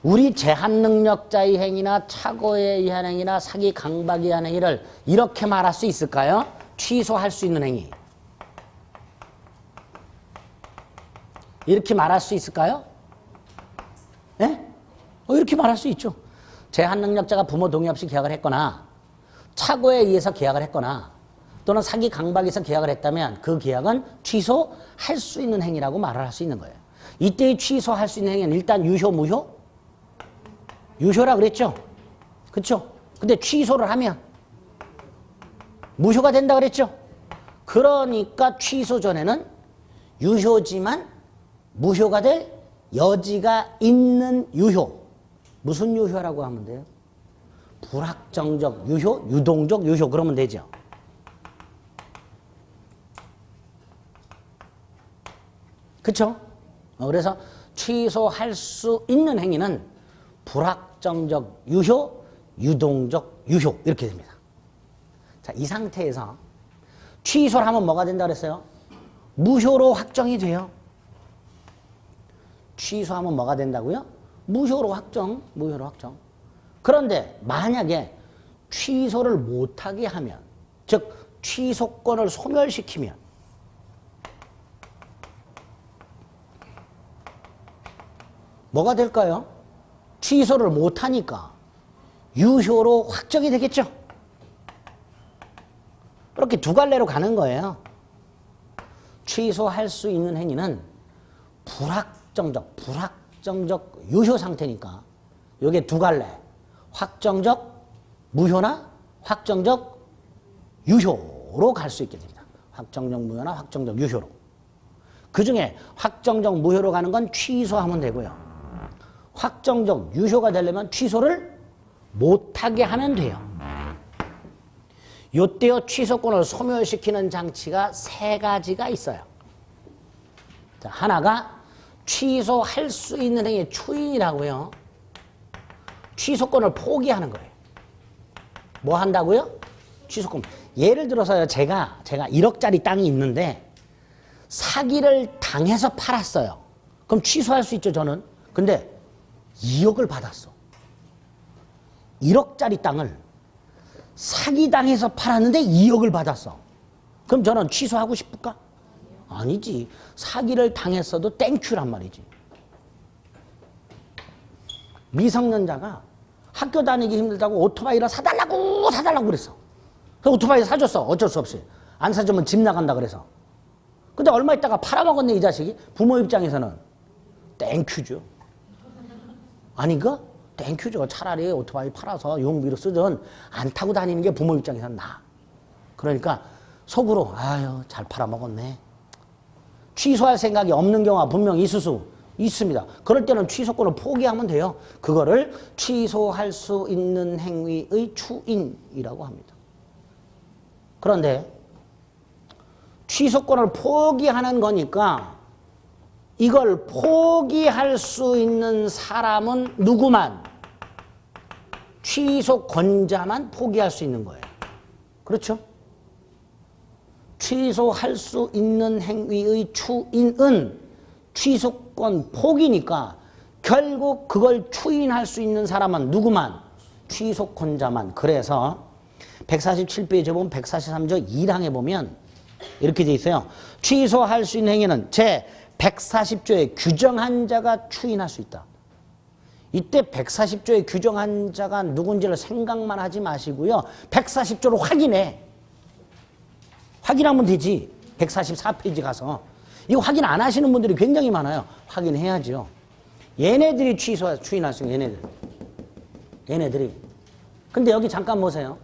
우리 제한능력자의 행위나 착오에 의한 행위나 사기 강박에 의한 행위를 이렇게 말할 수 있을까요? 취소할 수 있는 행위. 이렇게 말할 수 있을까요? 예? 이렇게 말할 수 있죠. 제한능력자가 부모 동의 없이 계약을 했거나 착오에 의해서 계약을 했거나 또는 사기 강박에서 계약을 했다면 그 계약은 취소할 수 있는 행위라고 말을 할 수 있는 거예요. 이때의 취소할 수 있는 행위는 일단 유효, 무효? 유효라 그랬죠? 그렇죠? 근데 취소를 하면 무효가 된다 그랬죠? 그러니까 취소 전에는 유효지만 무효가 될 여지가 있는 유효. 무슨 유효라고 하면 돼요? 불확정적 유효, 유동적 유효 그러면 되죠. 그렇죠? 그래서 취소할 수 있는 행위는 불확정적 유효, 유동적 유효 이렇게 됩니다. 자, 이 상태에서 취소를 하면 뭐가 된다 그랬어요? 무효로 확정이 돼요. 취소하면 뭐가 된다고요? 무효로 확정, 무효로 확정. 그런데 만약에 취소를 못하게 하면, 즉 취소권을 소멸시키면 뭐가 될까요? 취소를 못하니까 유효로 확정이 되겠죠. 이렇게 두 갈래로 가는 거예요. 취소할 수 있는 행위는 불확정적 유효 상태니까 이게 두 갈래. 확정적 무효나 확정적 유효로 갈 수 있게 됩니다. 확정적 무효나 확정적 유효로. 그 중에 확정적 무효로 가는 건 취소하면 되고요. 확정적 유효가 되려면 취소를 못하게 하면 돼요. 요때요 취소권을 소멸시키는 장치가 3가지가 있어요. 자, 하나가 취소할 수 있는 행위의 추인이라고요. 취소권을 포기하는 거예요. 뭐 한다고요? 취소권. 예를 들어서요, 제가 1억짜리 땅이 있는데 사기를 당해서 팔았어요. 그럼 취소할 수 있죠, 저는. 근데 2억을 받았어. 1억짜리 땅을 사기당해서 팔았는데 2억을 받았어. 그럼 저는 취소하고 싶을까? 아니지. 사기를 당했어도 땡큐란 말이지. 미성년자가 학교 다니기 힘들다고 오토바이를 사달라고 그랬어. 그래서 오토바이 사줬어. 어쩔 수 없이. 안 사주면 집 나간다 그래서. 근데 얼마 있다가 팔아먹었네, 이 자식이. 부모 입장에서는 땡큐죠. 아닌가? 땡큐죠. 차라리 오토바이 팔아서 용비로 쓰든 안 타고 다니는 게 부모 입장에서는 나아. 그러니까 속으로 아유 잘 팔아먹었네. 취소할 생각이 없는 경우가 분명히 있을 수 있습니다. 그럴 때는 취소권을 포기하면 돼요. 그거를 취소할 수 있는 행위의 추인이라고 합니다. 그런데 취소권을 포기하는 거니까 이걸 포기할 수 있는 사람은 누구만? 취소권자만 포기할 수 있는 거예요. 그렇죠? 취소할 수 있는 행위의 추인은 취소권 포기니까 결국 그걸 추인할 수 있는 사람은 누구만? 취소권자만. 그래서 147페이지에 보면 143조 1항에 보면 이렇게 돼 있어요. 취소할 수 있는 행위는 제 140조에 규정한 자가 추인할 수 있다. 이때 140조에 규정한 자가 누군지를 생각만 하지 마시고요. 140조를 확인해. 확인하면 되지. 144페이지 가서. 이거 확인 안 하시는 분들이 굉장히 많아요. 확인해야죠. 얘네들이 추인할 수 있는 얘네들이. 근데 여기 잠깐 보세요.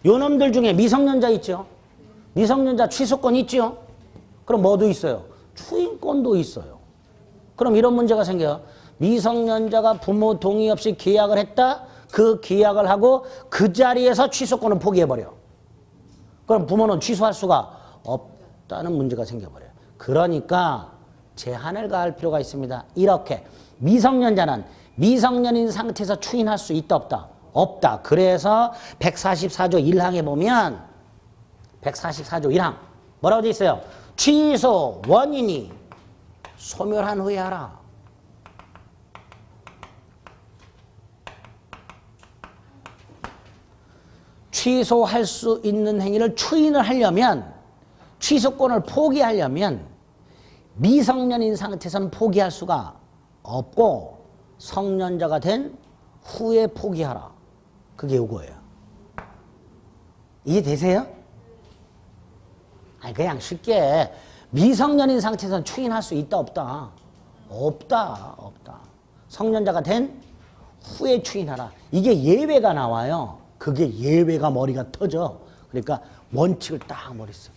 요 놈들 중에 미성년자 있죠? 미성년자 취소권 있죠? 그럼 뭐도 있어요? 추인권도 있어요. 그럼 이런 문제가 생겨요. 미성년자가 부모 동의 없이 계약을 했다? 그 계약을 하고 그 자리에서 취소권을 포기해버려. 그럼 부모는 취소할 수가 없다는 문제가 생겨버려요. 그러니까 제한을 가할 필요가 있습니다. 이렇게 미성년자는 미성년인 상태에서 추인할 수 있다 없다? 없다. 그래서 144조 1항에 보면 144조 1항 뭐라고 돼 있어요? 취소 원인이 소멸한 후에 하라. 취소할 수 있는 행위를 추인을 하려면 취소권을 포기하려면 미성년인 상태에서는 포기할 수가 없고 성년자가 된 후에 포기하라. 그게 요거예요. 이해되세요? 아니 그냥 쉽게 미성년인 상태에서는 추인할 수 있다 없다? 없다. 성년자가 된 후에 추인하라. 이게 예외가 나와요. 그게 예외가 머리가 터져. 그러니까 원칙을 딱 머릿속에.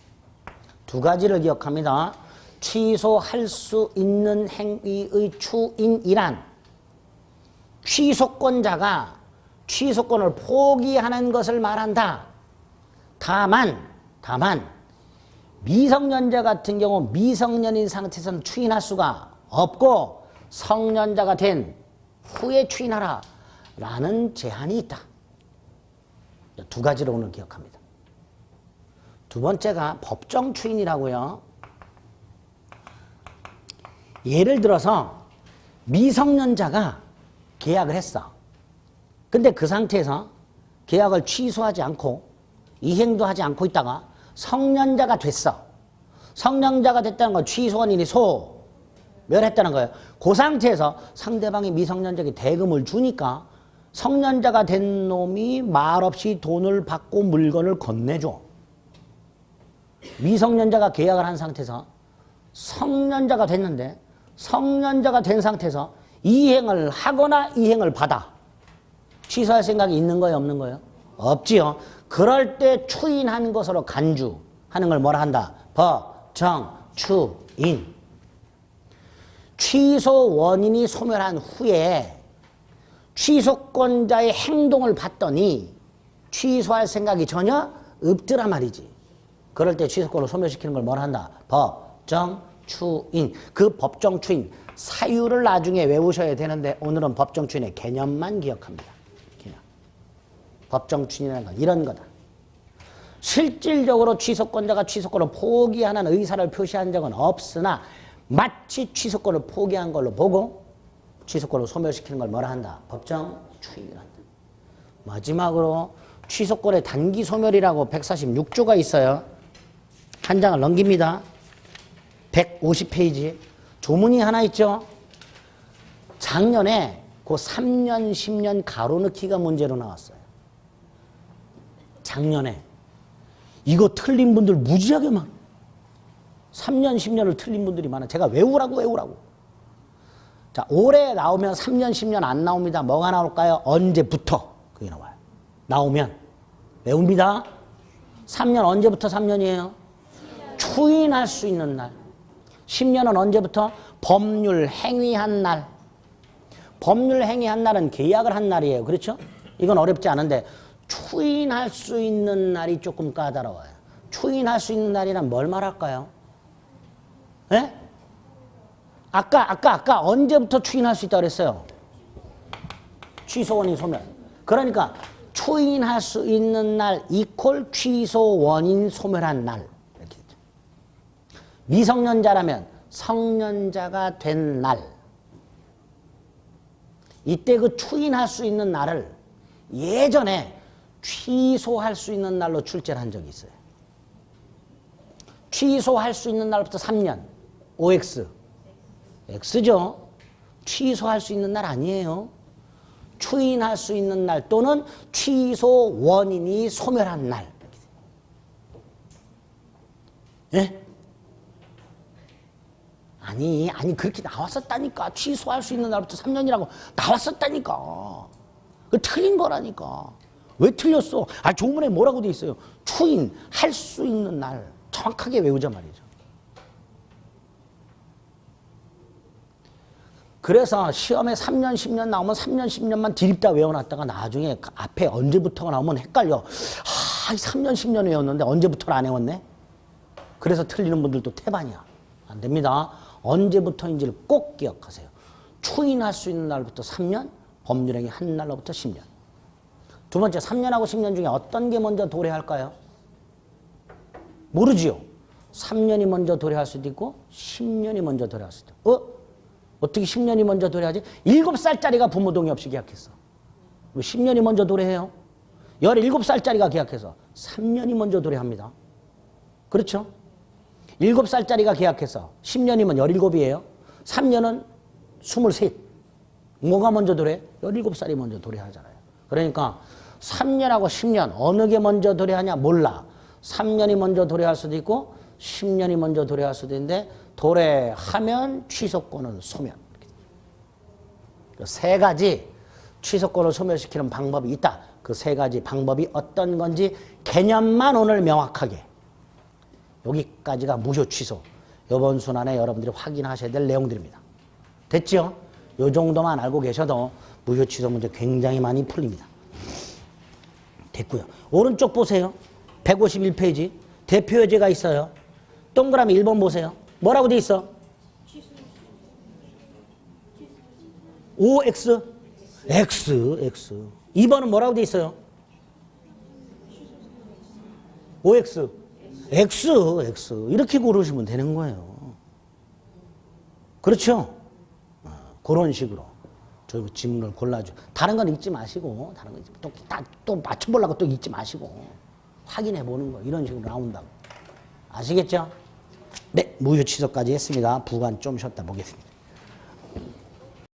두 가지를 기억합니다. 취소할 수 있는 행위의 추인이란 취소권자가 취소권을 포기하는 것을 말한다. 다만 미성년자 같은 경우 미성년인 상태에서는 추인할 수가 없고 성년자가 된 후에 추인하라 라는 제한이 있다. 두 가지를 오늘 기억합니다. 두 번째가 법정 추인이라고요. 예를 들어서 미성년자가 계약을 했어. 근데 그 상태에서 계약을 취소하지 않고 이행도 하지 않고 있다가 성년자가 됐어. 성년자가 됐다는 건 취소 원인이 소멸했다는 거예요. 그 상태에서 상대방이 미성년자에게 대금을 주니까 성년자가 된 놈이 말없이 돈을 받고 물건을 건네줘. 미성년자가 계약을 한 상태에서 성년자가 됐는데 성년자가 된 상태에서 이행을 하거나 이행을 받아. 취소할 생각이 있는 거예요, 없는 거예요? 없지요. 그럴 때 추인한 것으로 간주하는 걸 뭐라 한다? 법정 추인. 취소 원인이 소멸한 후에 취소권자의 행동을 봤더니 취소할 생각이 전혀 없더라 말이지. 그럴 때 취소권을 소멸시키는 걸 뭐라 한다? 법정 추인. 그 법정 추인 사유를 나중에 외우셔야 되는데 오늘은 법정 추인의 개념만 기억합니다. 개념. 법정 추인이라는 건 이런 거다. 실질적으로 취소권자가 취소권을 포기하는 의사를 표시한 적은 없으나 마치 취소권을 포기한 걸로 보고 취소권을 소멸시키는 걸 뭐라 한다? 법정 추인이란다. 마지막으로 취소권의 단기 소멸이라고 146조가 있어요. 한 장을 넘깁니다. 150페이지. 조문이 하나 있죠. 작년에 그 3년, 10년 가로넣기가 문제로 나왔어요. 작년에. 이거 틀린 분들 무지하게 많아. 3년, 10년을 틀린 분들이 많아. 제가 외우라고. 자, 올해 나오면 3년, 10년 안 나옵니다. 뭐가 나올까요? 언제부터? 그게 나와요. 나오면. 외웁니다. 3년 언제부터 3년이에요? 추인할 수 있는 날. 10년은 언제부터? 법률 행위한 날. 법률 행위한 날은 계약을 한 날이에요. 그렇죠? 이건 어렵지 않은데 추인할 수 있는 날이 조금 까다로워요. 추인할 수 있는 날이란 뭘 말할까요? 예? 아까 언제부터 추인할 수 있다고 그랬어요? 취소 원인 소멸. 그러니까 추인할 수 있는 날 이퀄 취소 원인 소멸한 날. 이렇게 됐죠. 미성년자라면 성년자가 된 날. 이때 그 추인할 수 있는 날을 예전에 취소할 수 있는 날로 출제를 한 적이 있어요. 취소할 수 있는 날부터 3년. OX. X죠. 취소할 수 있는 날 아니에요. 추인할 수 있는 날 또는 취소 원인이 소멸한 날. 예? 아니 그렇게 나왔었다니까. 취소할 수 있는 날부터 3년이라고 나왔었다니까. 그 틀린 거라니까. 왜 틀렸어? 조문에 뭐라고 돼 있어요? 추인할 수 있는 날. 정확하게 외우자 말이죠. 그래서 시험에 3년, 10년 나오면 3년, 10년만 디립다 외워놨다가 나중에 앞에 언제부터가 나오면 헷갈려. 3년, 10년 외웠는데 언제부터를 안 외웠네? 그래서 틀리는 분들도 태반이야. 안 됩니다. 언제부터인지를 꼭 기억하세요. 추인할 수 있는 날부터 3년, 법률행위 한 날로부터 10년. 두 번째, 3년하고 10년 중에 어떤 게 먼저 도래할까요? 모르지요. 3년이 먼저 도래할 수도 있고 10년이 먼저 도래할 수도 있고. 어떻게 10년이 먼저 도래하지? 7살짜리가 부모 동의 없이 계약했어. 10년이 먼저 도래해요. 17살짜리가 계약해서 3년이 먼저 도래합니다. 그렇죠? 7살짜리가 계약해서 10년이면 17이에요. 3년은 23. 뭐가 먼저 도래? 17살이 먼저 도래하잖아요. 그러니까 3년하고 10년 어느 게 먼저 도래하냐 몰라. 3년이 먼저 도래할 수도 있고 10년이 먼저 도래할 수도 있는데 도래하면 취소권은 소멸. 세 가지 취소권을 소멸시키는 방법이 있다. 그 세 가지 방법이 어떤 건지 개념만 오늘 명확하게. 여기까지가 무효 취소. 이번 순환에 여러분들이 확인하셔야 될 내용들입니다. 됐죠? 이 정도만 알고 계셔도 무효 취소 문제 굉장히 많이 풀립니다. 됐고요. 오른쪽 보세요. 151페이지. 대표 예제가 있어요. 동그라미 1번 보세요. 뭐라고 돼 있어? OX? X. 2번은 뭐라고 돼 있어요? OX? X. 이렇게 고르시면 되는 거예요. 그렇죠? 그런 식으로 저 질문을 골라줘. 다른 건 읽지 마시고, 다른 건 또 맞춰보려고 또 읽지 마시고, 확인해 보는 거. 이런 식으로 나온다고. 아시겠죠? 네, 무효 취소까지 했습니다. 부관 좀 쉬었다 보겠습니다.